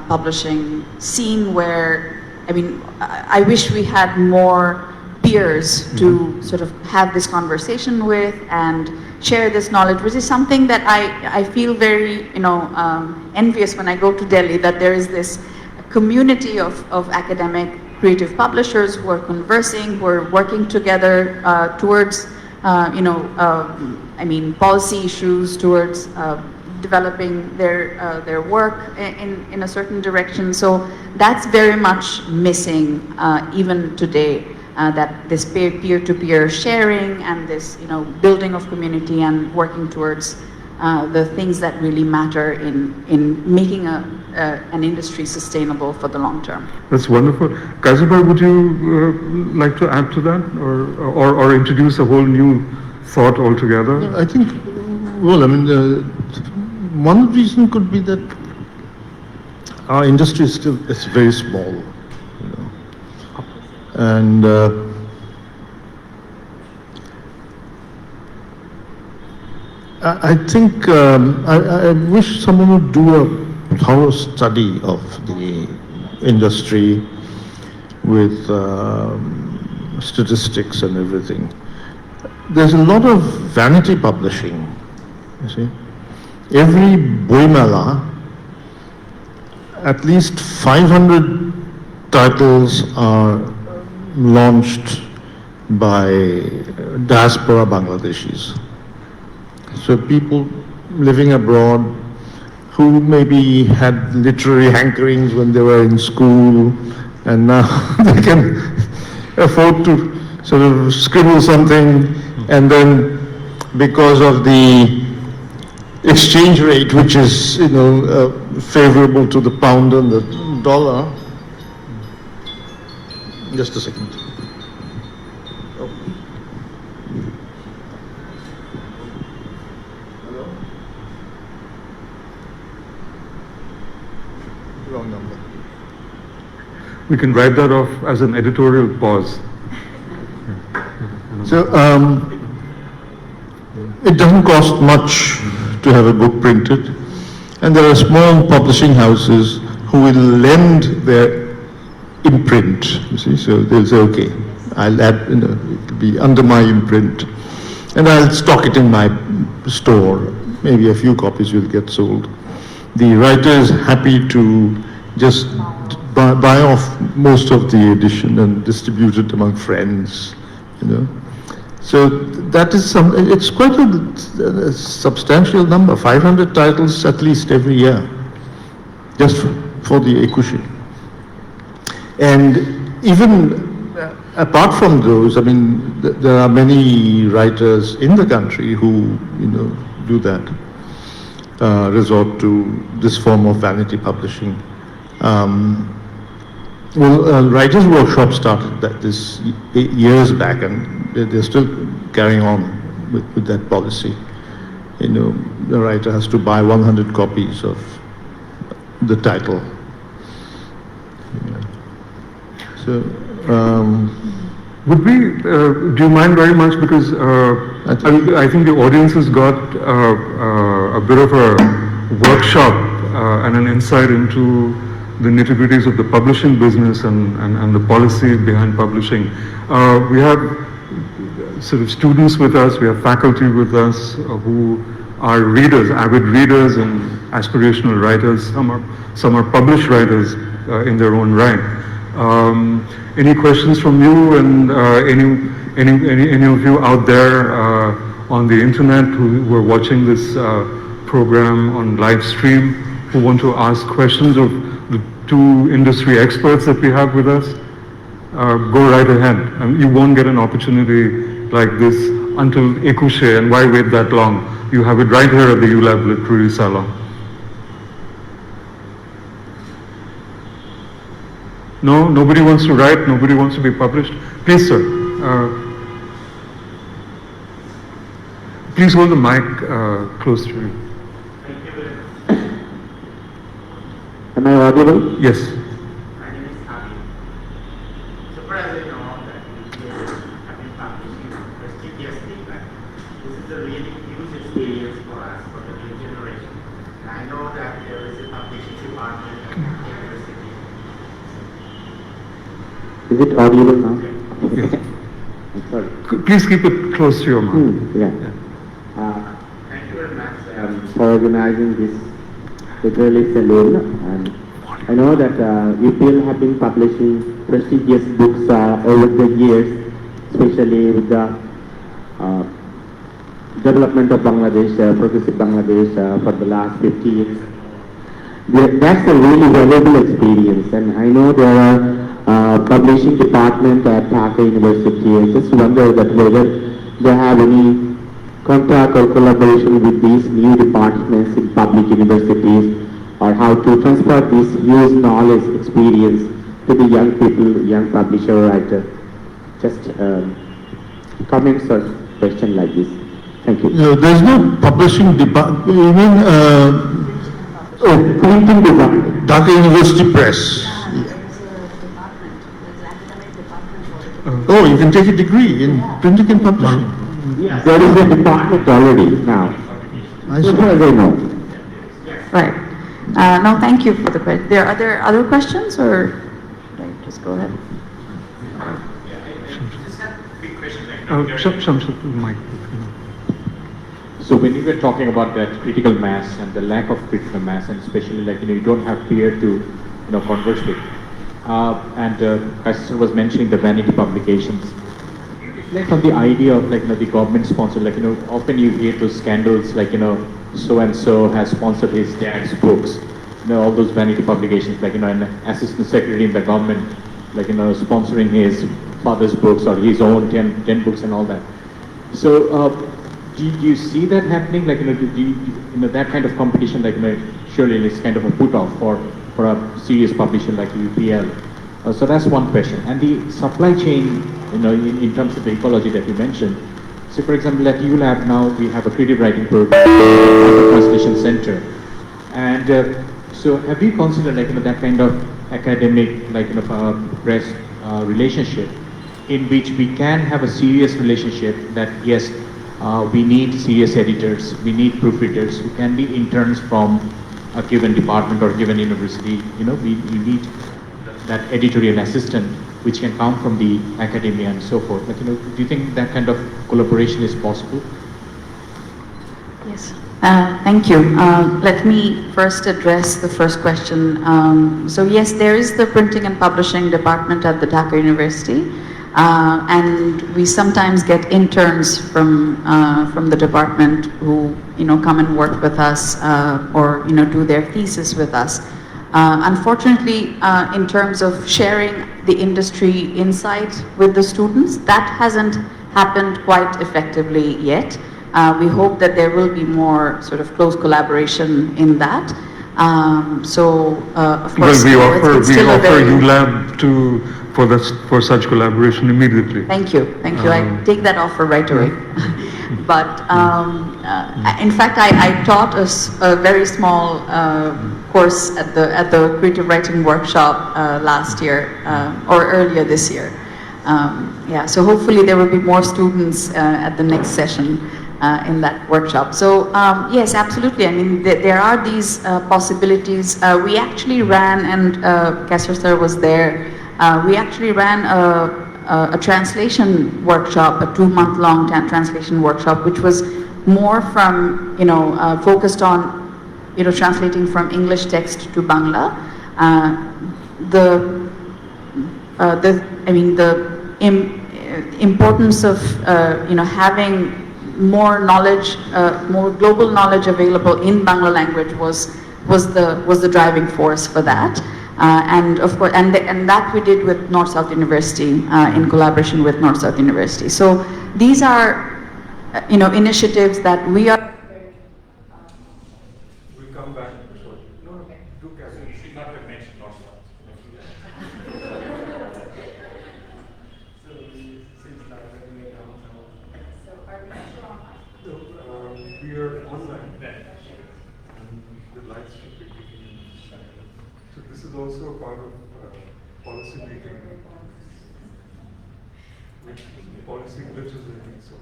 Speaker 3: publishing scene where, I wish we had more peers to sort of have this conversation with and share this knowledge, which is something that I feel very envious when I go to Delhi, that there is this community of academic creative publishers who are conversing, who are working together towards policy issues, towards developing their work in a certain direction. So that's very much missing even today. That this peer-to-peer sharing and this building of community and working towards the things that really matter in making an industry sustainable for the long term.
Speaker 2: That's wonderful. Kaiser, would you like to add to that, or introduce a whole new thought altogether?
Speaker 4: I think, one reason could be that our industry is very small. And I think I wish someone would do a thorough study of the industry with statistics and everything. There's a lot of vanity publishing, you see. Every Boimala, at least 500 titles are launched by diaspora Bangladeshis. So people living abroad who maybe had literary hankerings when they were in school, and now they can afford to sort of scribble something, and then because of the exchange rate, which is, favorable to the pound and the dollar. Just a second. Oh. Hello? Wrong number.
Speaker 2: We can write that off as an editorial pause.
Speaker 4: So, it doesn't cost much to have a book printed, and there are small publishing houses who will lend their imprint, you see, so they'll say, okay, I'll add, it'll be under my imprint, and I'll stock it in my store. Maybe a few copies will get sold. The writer is happy to just buy off most of the edition and distribute it among friends, So that is it's quite a substantial number, 500 titles at least every year, just for the Ekushi. And even apart from those, I mean, there are many writers in the country who, do that, resort to this form of vanity publishing. Writers' Workshop started this 8 years back, and they're still carrying on with that policy. The writer has to buy 100 copies of the title. So,
Speaker 2: do you mind very much, because I think the audience has got a bit of a workshop and an insight into the nitty-gritties of the publishing business and the policy behind publishing. We have sort of students with us, we have faculty with us who are readers, avid readers and aspirational writers. Some are published writers in their own right. Any questions from you, and any of you out there on the internet who are watching this program on live stream who want to ask questions of the two industry experts that we have with us, go right ahead. You won't get an opportunity like this until Ekushe, and why wait that long? You have it right here at the ULAB Literary Salon. No, nobody wants to write, nobody wants to be published. Please, sir. Please hold the mic close to you.
Speaker 5: Am I audible?
Speaker 2: Yes.
Speaker 5: My name is Abi. So far as I know that you have been publishing prestigiously, but this is a really huge experience for us, for the new generation. And I know that there is a publishing department at the university. Is it audible now?
Speaker 2: Yes.
Speaker 5: I'm sorry.
Speaker 2: Please keep it close to your mouth.
Speaker 5: Thank you very much for organizing this literary salon. And I know that you people have been publishing prestigious books over the years, especially with the development of Bangladesh, progressive Bangladesh for the last 50 years. That's a really valuable experience, and I know there are publishing department at Dhaka University. I just wonder that whether they have any contact or collaboration with these new departments in public universities, or how to transfer this huge knowledge, experience to the young people, young publisher or writer. Just comments or question like this. Thank you.
Speaker 4: No, there's no publishing department. You mean
Speaker 5: Printing department.
Speaker 4: Dhaka University Press? Oh, you can take a degree in printing and publishing.
Speaker 5: Yes. There is a department already now.
Speaker 4: I
Speaker 5: So
Speaker 4: see.
Speaker 5: far as I know.
Speaker 3: Right. No, thank you for the question. Are there other questions, or should I just go ahead?
Speaker 2: Some mic.
Speaker 6: So when you were talking about that critical mass and the lack of critical mass, and especially like you don't have peer to converse with, and Kaiser was mentioning the vanity publications. Like on the idea of the government sponsor, often you hear those scandals like so and so has sponsored his dad's books, all those vanity publications like an assistant secretary in the government sponsoring his father's books or his own 10 books and all that. So do you see that happening? That kind of competition surely it's kind of a put off for a serious publisher like UPL. So that's one question. And the supply chain, in terms of the ecology that you mentioned. So for example, at ULAB now we have a creative writing program at the translation center. And so have you considered that kind of academic press relationship in which we can have a serious relationship that yes, we need serious editors, we need proofreaders who can be interns from a given department or given university. We need that editorial assistant which can come from the academia and so forth. Do you think that kind of collaboration is possible?
Speaker 3: Yes. Thank you. Let me first address the first question. So yes, there is the printing and publishing department at the Dhaka University, and we sometimes get interns from the department who come and work with us or do their thesis with us. Unfortunately, in terms of sharing the industry insight with the students, that hasn't happened quite effectively yet. We hope that there will be more sort of close collaboration in that. Of course,
Speaker 2: Well, we
Speaker 3: it's still a
Speaker 2: offer
Speaker 3: very...
Speaker 2: ULAB for such collaboration immediately.
Speaker 3: Thank you. I take that offer right away. But in fact, I taught a very small course at the creative writing workshop last year or earlier this year. Yeah, so hopefully there will be more students at the next session in that workshop. So yes, absolutely. I mean, there are these possibilities. We actually ran, and Kaiser sir was there. We actually ran a translation workshop, a 2-month-long translation workshop, which was more from focused on translating from English text to Bangla. The importance of having more knowledge, more global knowledge available in Bangla language was the driving force for that. And of course, and that we did with North-South University in collaboration with North-South University. So these are, initiatives that we are.
Speaker 2: We'll come back. No, do Cassie. You should not have mentioned North-South. We are online. And the lights should be kicking in. So this is also a part of policy making, which policy glitches I think so.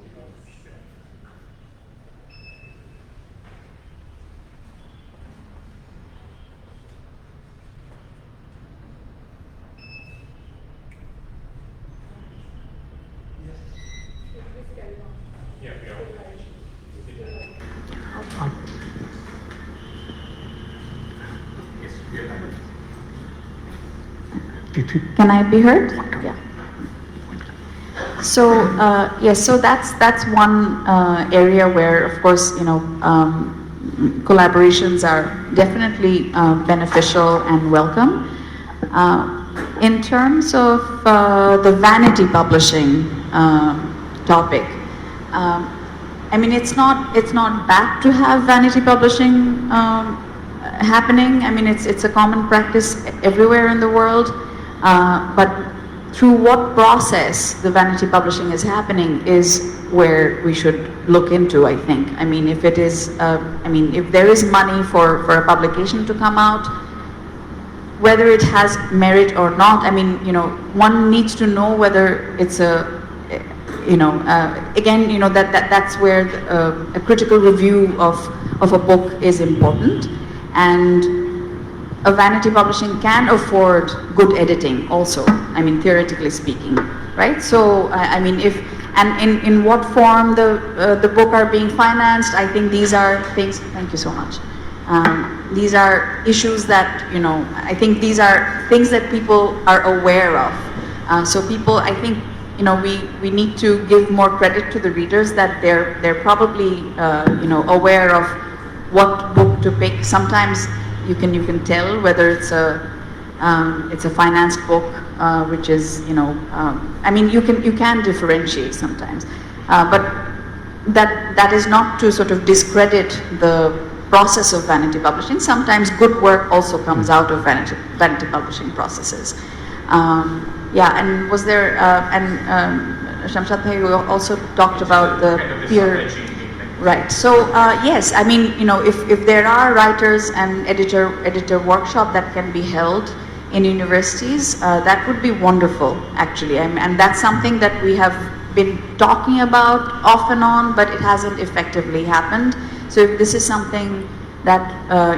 Speaker 3: Can I be heard? Yeah. So yes, so that's one area where, of course, collaborations are definitely beneficial and welcome. In terms of the vanity publishing topic, I mean, it's not bad to have vanity publishing happening. I mean, it's a common practice everywhere in the world. But through what process the vanity publishing is happening is where we should look into, I think. I mean, if it is, if there is money for a publication to come out, whether it has merit or not, I mean, one needs to know whether it's again, that's where a critical review of of a book is important, and a vanity publishing can afford good editing also, I mean, theoretically speaking, right? So, I mean, in what form the book are being financed, I think these are things, thank you so much. These are issues that, you know, I think these are things that people are aware of. So people, I think, you know, we need to give more credit to the readers that they're probably, you know, aware of what book to pick. Sometimes you can tell whether it's a financed book, which is, you know, I mean, you can differentiate sometimes, but that is not to sort of discredit the process of vanity publishing. Sometimes good work also comes out of vanity publishing processes. Yeah, and was there, Shamshad Bhai also talked about the peer. Right. So yes, I mean, you know, if there are writers and editor workshop that can be held in universities, that would be wonderful, actually. And that's something that we have been talking about off and on, but it hasn't effectively happened. So if this is something that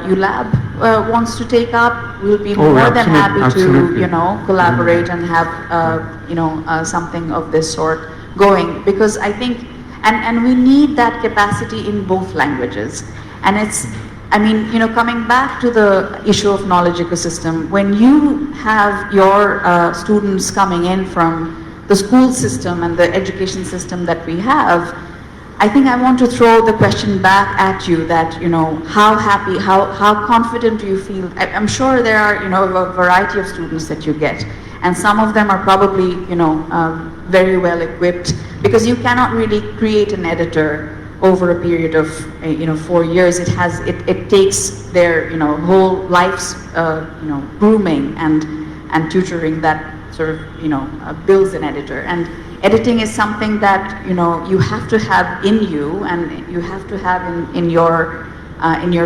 Speaker 3: ULAB wants to take up, we'll be more than happy to, you know, collaborate and have, you know, something of this sort going, because I think. And we need that capacity in both languages. And it's, I mean, you know, coming back to the issue of knowledge ecosystem, when you have your students coming in from the school system and the education system that we have, I think I want to throw the question back at you that, you know, how happy, how confident do you feel? I'm sure there are, you know, a variety of students that you get. And some of them are probably, you know, very well equipped, because you cannot really create an editor over a period of, you know, 4 years. It takes their, you know, whole life's, you know, grooming and tutoring that sort of, you know, builds an editor. And editing is something that, you know, you have to have in you, and you have to have in your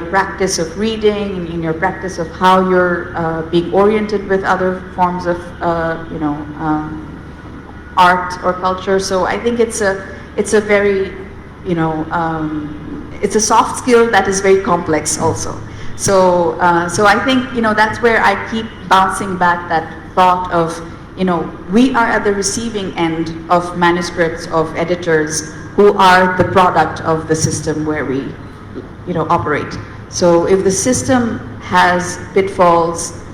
Speaker 3: practice of reading, in your practice of how you're being oriented with other forms of, you know, art or culture. So I think it's a very, you know, it's a soft skill that is very complex also. So I think, you know, that's where I keep bouncing back that thought of, you know, we are at the receiving end of manuscripts of editors who are the product of the system where we, you know, operate. So if the system has pitfalls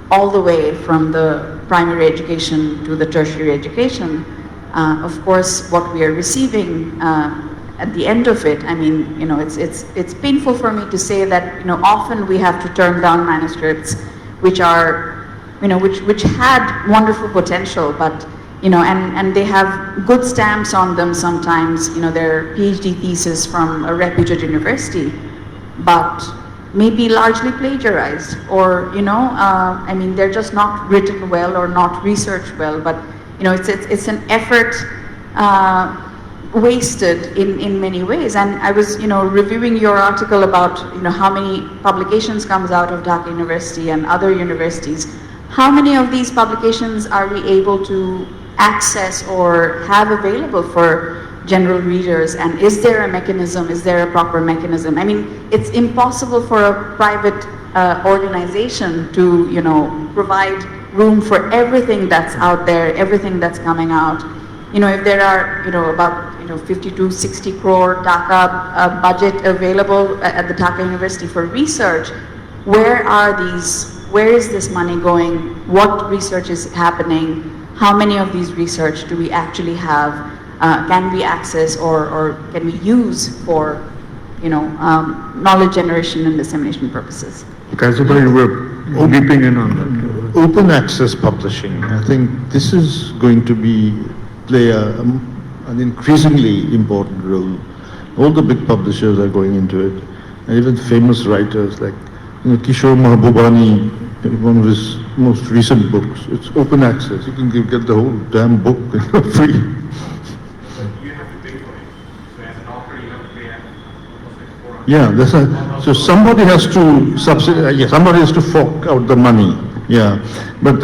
Speaker 3: all the way from the primary education to the tertiary education, of course, what we are receiving at the end of it, I mean, you know, it's painful for me to say that, you know, often we have to turn down manuscripts which are, you know, which had wonderful potential, but, you know, and they have good stamps on them sometimes, you know, they're PhD thesis from a reputed university, but maybe largely plagiarized, or, you know, I mean, they're just not written well or not researched well, but, you know, it's an effort wasted in many ways. And I was, you know, reviewing your article about, you know, how many publications comes out of Dhaka University and other universities. How many of these publications are we able to access or have available for general readers, and is there a mechanism, is there a proper mechanism? I mean, it's impossible for a private organization to, you know, provide room for everything that's out there, everything that's coming out. You know, if there are, you know, about, you know, 50 to 60 crore Dhaka budget available at the Dhaka University for research, where is this money going? What research is happening? How many of these research do we actually have? Can we access or can we use for, you know, knowledge generation and dissemination purposes?
Speaker 2: Kaiser Bhai, you were leaping in on that.
Speaker 4: Open access publishing, I think this is going to play an increasingly important role. All the big publishers are going into it, and even famous writers like, you know, Kishore Mahbubani, one of his most recent books, it's open access. You can get the whole damn book free.
Speaker 6: You have to pay for it. So as an author, you have to pay almost like
Speaker 4: Yeah, so somebody has to subsidize. Yeah, somebody has to fork out the money. Yeah, but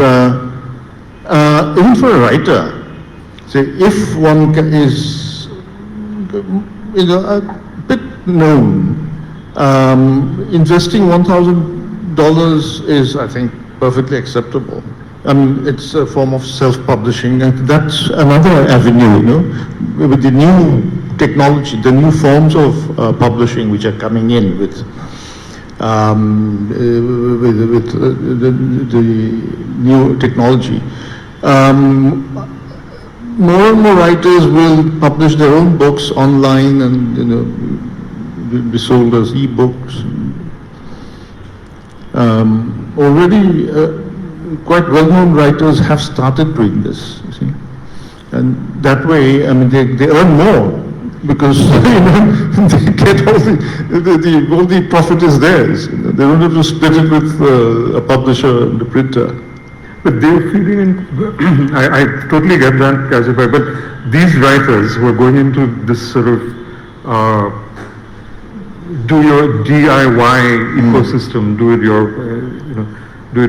Speaker 4: even for a writer, say if one is, you know, a bit known Investing $1,000 is, I think, perfectly acceptable. I mean, it's a form of self-publishing, and that's another avenue, you know, with the new technology, the new forms of publishing which are coming in with the new technology. More and more writers will publish their own books online and, you know, be sold as e-books. Already, quite well-known writers have started doing this, you see. And that way, I mean, they earn more because, you know, they get all the profit is theirs. You know, they don't have to split it with a publisher and a printer.
Speaker 2: But they're feeding in, I totally get that, Kaiser Bhai, but these writers who are going into this sort of do your DIY ecosystem, do it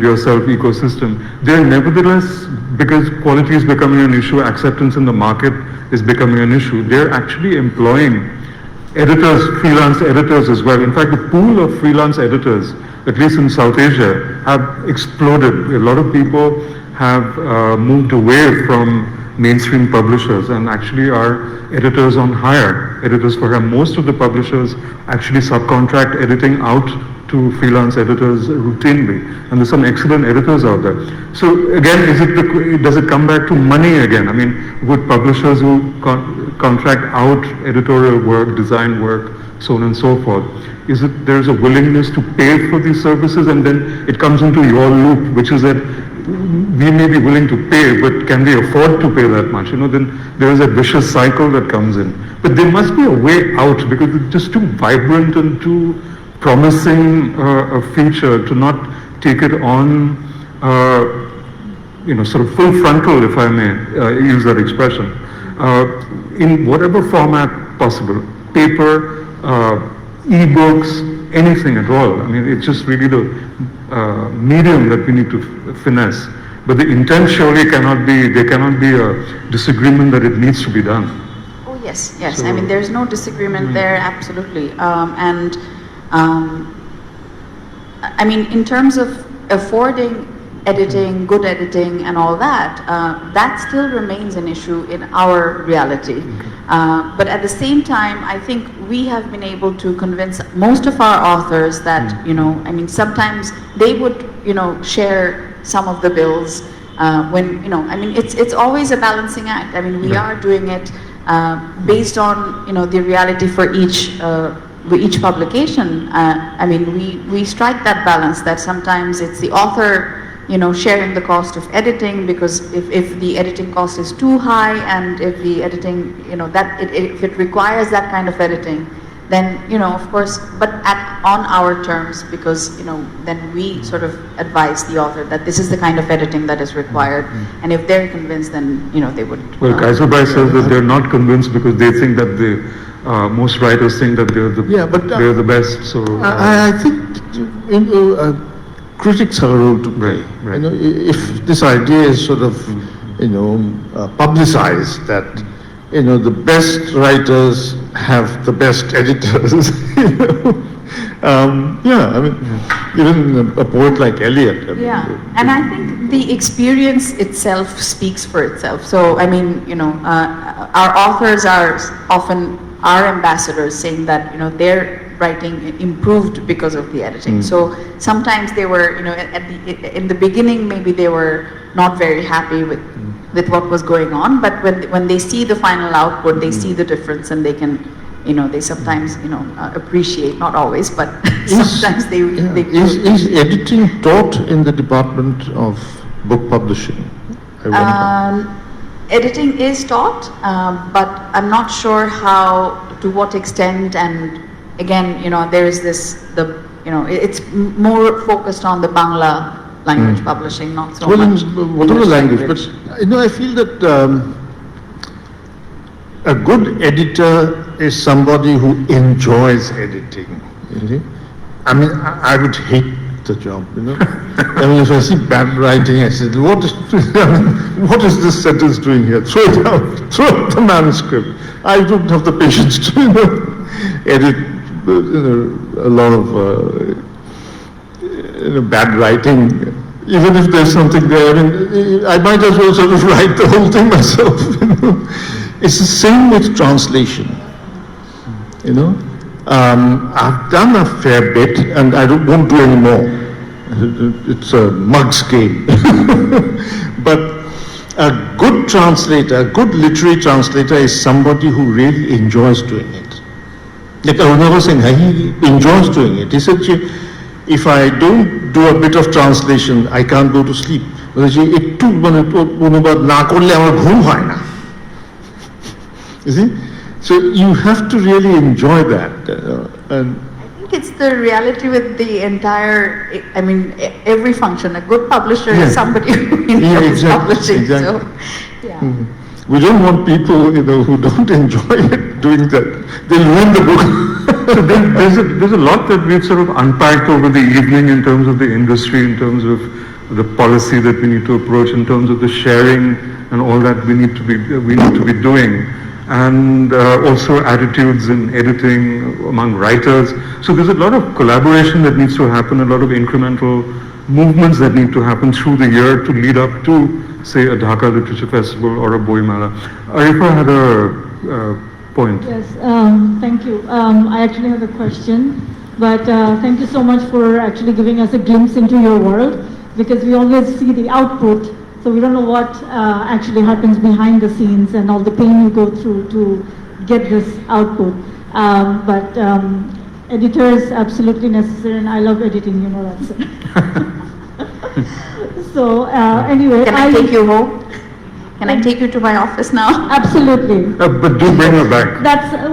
Speaker 2: yourself ecosystem, they're nevertheless, because quality is becoming an issue, acceptance in the market is becoming an issue, they're actually employing editors, freelance editors as well. In fact, the pool of freelance editors, at least in South Asia, have exploded. A lot of people have moved away from mainstream publishers and actually are editors on hire, editors for hire. Most of the publishers actually subcontract editing out to freelance editors routinely, and there's some excellent editors out there. So again, does it come back to money again? I mean, would publishers who contract out editorial work, design work, so on and so forth, there's a willingness to pay for these services, and then it comes into your loop, which is that we may be willing to pay, but can we afford to pay that much? You know, then there is a vicious cycle that comes in. But there must be a way out, because it's just too vibrant and too promising a feature to not take it on, you know, sort of full frontal, if I may use that expression, in whatever format possible, paper, e-books, anything at all. I mean, it's just really the medium that we need to finesse. But the intent surely there cannot be a disagreement that it needs to be done.
Speaker 3: Oh yes, yes.
Speaker 2: So,
Speaker 3: I mean, there's no disagreement there, absolutely. I mean, in terms of affording editing, good editing and all that, that still remains an issue in our reality. But at the same time, I think we have been able to convince most of our authors that, you know, I mean, sometimes they would, you know, share some of the bills when, you know, I mean, it's always a balancing act. I mean, we are doing it based on, you know, the reality for each publication. I mean, we strike that balance that sometimes it's the author, you know, sharing the cost of editing, because if the editing cost is too high, and if the editing, you know, if it requires that kind of editing, then, you know, of course, but on our terms, because, you know, then we sort of advise the author that this is the kind of editing that is required, and if they're convinced, then, you know, they would.
Speaker 2: Well, Kaiser Bhai says that they're not convinced because they think that most writers think that they're the best. So
Speaker 4: I think critics have a role to play.
Speaker 2: Right.
Speaker 4: You know, if this idea is sort of, you know, publicized, that, you know, the best writers have the best editors, you know. Yeah, I mean, even a poet like Eliot.
Speaker 3: And I think the experience itself speaks for itself. So, I mean, you know, our authors are often our ambassadors, saying that, you know, their writing improved because of the editing. So sometimes they were, you know, in the beginning, maybe they were not very happy with what was going on, but when they see the final output, they see the difference, and they can, you know, they sometimes, you know, appreciate, not always, but sometimes they
Speaker 4: Is editing taught in the department of book publishing? I wonder.
Speaker 3: Editing is taught, but I'm not sure to what extent, and again, you know, there is you know, it's more focused on the Bangla language publishing, not so much.
Speaker 4: Whatever language, but, you know, I feel that a good editor is somebody who enjoys editing. You see? I mean, I would hate the job, you know. I mean, if I see bad writing, I say, what is this sentence doing here? Throw it out, throw out the manuscript. I don't have the patience to, you know, edit a lot of bad writing. Even if there's something there, I mean, I might as well sort of write the whole thing myself. It's the same with translation. I've done a fair bit, and I won't do any more. It's a mug's game. But a good translator, a good literary translator is somebody who really enjoys doing it. Like Aruna was saying, he enjoys doing it. He said, if I don't do a bit of translation, I can't go to sleep. You see? So you have to really enjoy that. And
Speaker 3: I think it's the reality with the entire, I mean, every function. A good publisher is somebody who enjoys publishing.
Speaker 4: Exactly.
Speaker 3: So, yeah.
Speaker 4: We don't want people, who don't enjoy it doing that. They'll ruin the book.
Speaker 2: So there's a lot that we've sort of unpacked over the evening in terms of the industry, in terms of the policy that we need to approach, in terms of the sharing and all that we need to be doing, and also attitudes in editing among writers. So there's a lot of collaboration that needs to happen, a lot of incremental movements that need to happen through the year to lead up to, say, a Dhaka Literature Festival or a Boimala. Arifa had a point.
Speaker 7: Yes, thank you. I actually have a question, but thank you so much for actually giving us a glimpse into your world, because we always see the output, so we don't know what actually happens behind the scenes and all the pain you go through to get this output. But editors absolutely necessary, and I love editing, that. So anyway,
Speaker 3: Can I take you home? Can I take you to my office now?
Speaker 7: Absolutely.
Speaker 2: But do bring her back.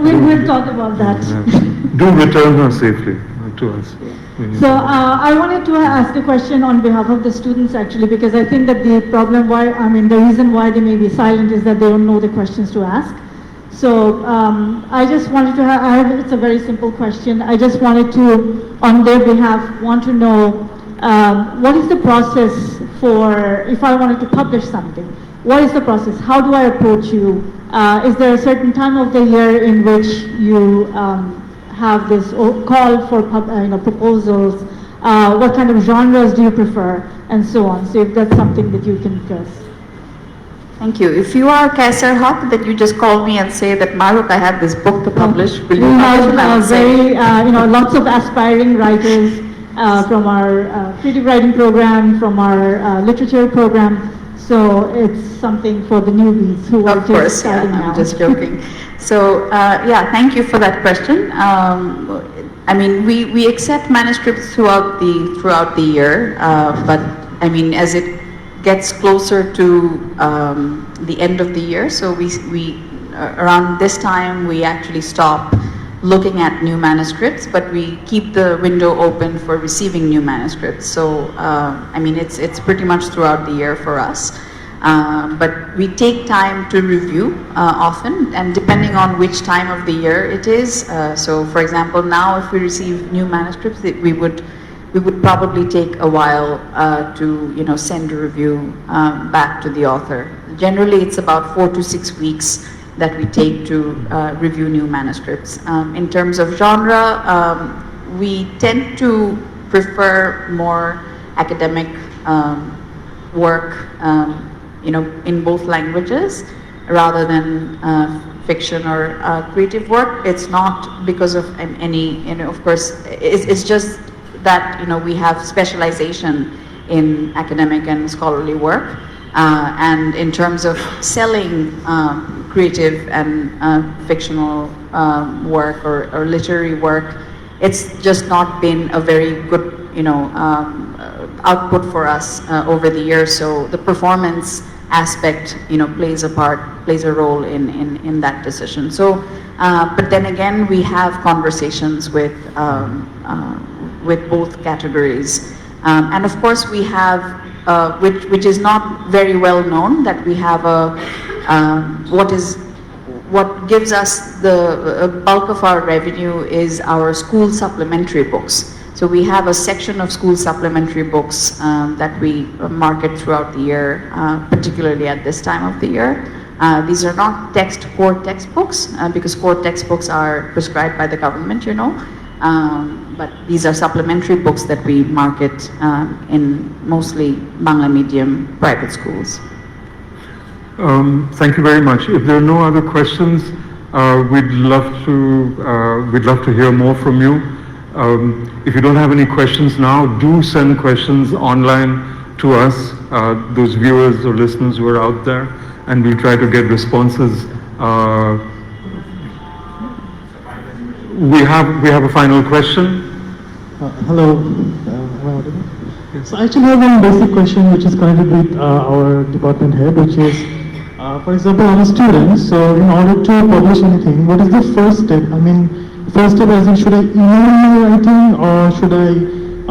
Speaker 7: We'll talk about that.
Speaker 2: Do return her safely to us.
Speaker 7: So I wanted to ask a question on behalf of the students, actually, because I think that the reason why they may be silent is that they don't know the questions to ask. So I just wanted to it's a very simple question. I just wanted to, on their behalf, want to know what is the process for, if I wanted to publish something, what is the process? How do I approach you? Is there a certain time of the year in which you have this call for proposals? What kind of genres do you prefer? And so on. So if that's something that you can address.
Speaker 3: Thank you. If you are Kaiser Haq, then you just call me and say that, Mahrukh, I have this book to publish. Will you publish it? I will say,
Speaker 7: lots of aspiring writers from our creative writing program, from our literature program. So it's something for the newbies who are just starting now.
Speaker 3: I'm just joking. So thank you for that question. We accept manuscripts throughout the year, but as it gets closer to the end of the year, so we around this time we actually stop looking at new manuscripts, but we keep the window open for receiving new manuscripts. So it's pretty much throughout the year for us. But we take time to review often, and depending on which time of the year it is. So for example, now if we receive new manuscripts, we would probably take a while to send a review back to the author. Generally, it's about 4 to 6 weeks that we take to review new manuscripts. In terms of genre, we tend to prefer more academic work, in both languages, rather than fiction or creative work. It's not because of any, of course, it's just that, we have specialization in academic and scholarly work. And in terms of selling creative and fictional work or literary work, it's just not been a very good, output for us over the years. So the performance aspect, plays a role in that decision. So, but then again, we have conversations with both categories, and of course we have, which is not very well known, that we have what gives us the bulk of our revenue is our school supplementary books. So we have a section of school supplementary books that we market throughout the year, particularly at this time of the year. These are not core textbooks, because core textbooks are prescribed by the government, But these are supplementary books that we market in mostly Bangla medium private schools.
Speaker 2: Thank you very much. If there are no other questions, we'd love to hear more from you. If you don't have any questions now, do send questions online to us, those viewers or listeners who are out there, and we'll try to get responses. We have a final question.
Speaker 8: Hello. Am I audible? So I actually have one basic question which is connected with our department head, which is, for example, I'm a student, so in order to publish anything, what is the first step? I mean, first step as in, should I email my writing, or should I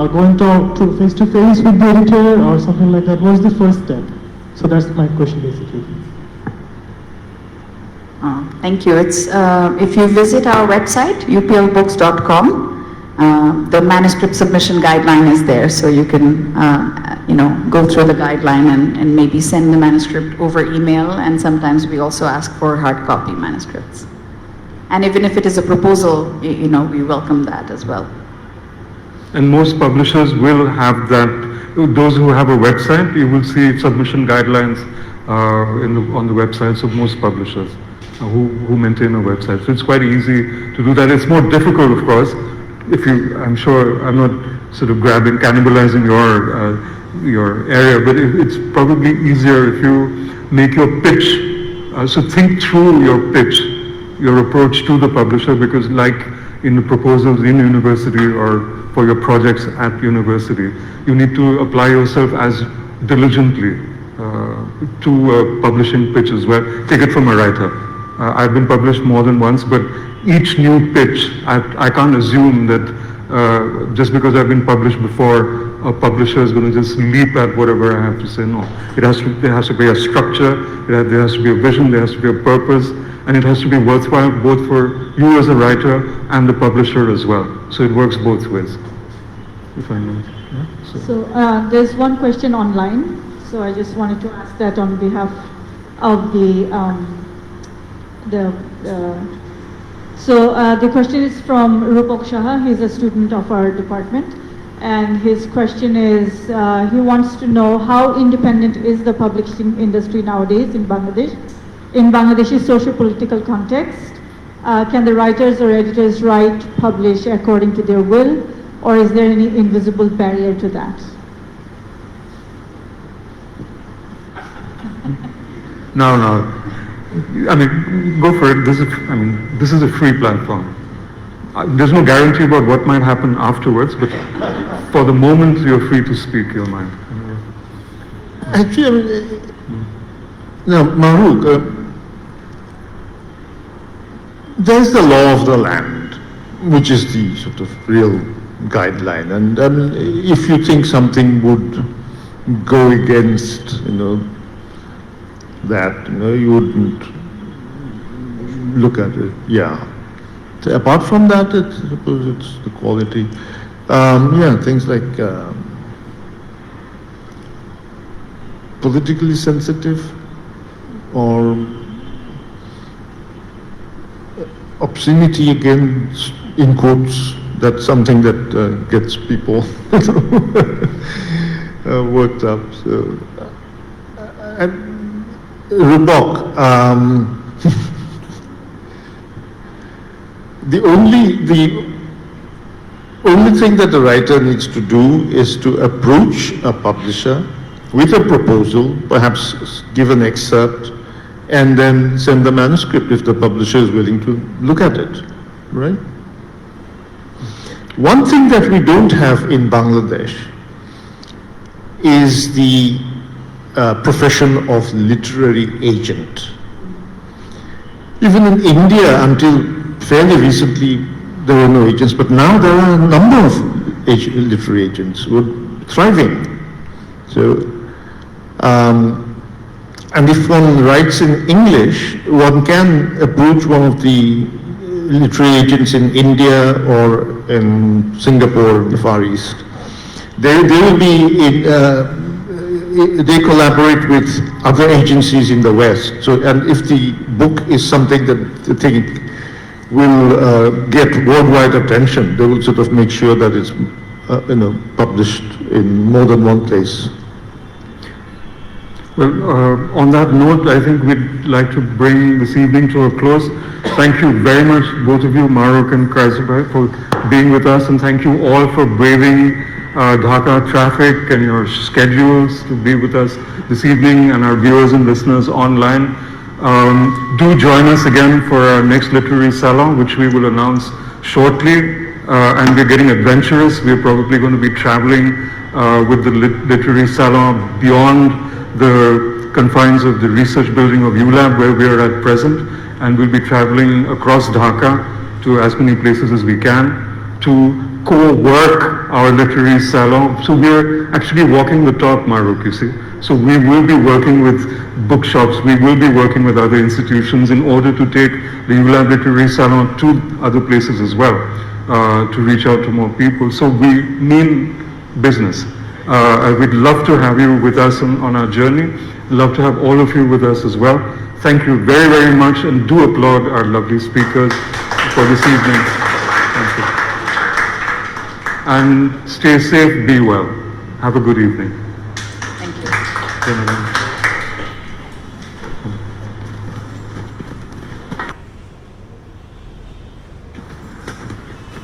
Speaker 8: go and talk to face-to-face with the editor or something like that? What is the first step? So that's my question basically.
Speaker 3: Thank you. It's if you visit our website, uplbooks.com, the manuscript submission guideline is there, so you can go through the guideline and maybe send the manuscript over email, and sometimes we also ask for hard copy manuscripts. And even if it is a proposal, we welcome that as well.
Speaker 2: And most publishers will have that. Those who have a website, you will see submission guidelines on the websites of most publishers who maintain a website. So it's quite easy to do that. It's more difficult, of course, I'm sure I'm not sort of cannibalizing your area, but it's probably easier if you make your pitch. So think through your pitch, your approach to the publisher, because like in the proposals in university or for your projects at university, you need to apply yourself as diligently to a publishing pitch as well. Take it from a writer. I've been published more than once, but each new pitch, I can't assume that just because I've been published before, a publisher is going to just leap at whatever I have to say. No, there has to be a structure, there has to be a vision, there has to be a purpose, and it has to be worthwhile both for you as a writer and the publisher as well. So it works both ways, if I may. Yeah?
Speaker 7: So there's one question online, so I just wanted to ask that on behalf of the question is from Rupak Shah. He's a student of our department, and his question is, he wants to know how independent is the publishing industry nowadays in Bangladesh, in Bangladeshi socio-political context. Can the writers or editors publish according to their will, or is there any invisible barrier to that?
Speaker 2: No. I mean, go for it. This is a free platform. There's no guarantee about what might happen afterwards, but for the moment, you're free to speak your mind.
Speaker 4: Actually, Mahrukh, there's the law of the land, which is the sort of real guideline. And if you think something would go against, that, you wouldn't look at it. Yeah. So apart from that, I suppose it's the quality. Things like politically sensitive or obscenity, again, in quotes, that's something that gets people worked up. So, Rupak, the only thing that the writer needs to do is to approach a publisher with a proposal, perhaps give an excerpt, and then send the manuscript if the publisher is willing to look at it, right? One thing that we don't have in Bangladesh is the profession of literary agent. Even in India, until fairly recently, there were no agents, but now there are a number of literary agents who are thriving. So, and if one writes in English, one can approach one of the literary agents in India or in Singapore, the Far East. They will be they collaborate with other agencies in the West. So, and if the book is something that they think will get worldwide attention. They will sort of make sure that it's published in more than one place.
Speaker 2: Well, on that note, I think we'd like to bring this evening to a close. Thank you very much, both of you, Mahrukh and Kaiser, for being with us, and thank you all for braving Dhaka traffic and your schedules to be with us this evening, and our viewers and listeners online. Do join us again for our next literary salon, which we will announce shortly. And we're getting adventurous. We're probably going to be traveling with the literary salon beyond the confines of the research building of ULAB, where we are at present, and we'll be traveling across Dhaka to as many places as we can to co-work our literary salon. So we're actually walking the talk, Mahrukh, you see. So we will be working with bookshops, we will be working with other institutions in order to take the ULAB Literary Salon to other places as well, to reach out to more people. So we mean business. We'd love to have you with us on our journey. Love to have all of you with us as well. Thank you very, very much, and do applaud our lovely speakers for this evening. Thank you. And stay safe, be well. Have a good evening.
Speaker 3: Thank you.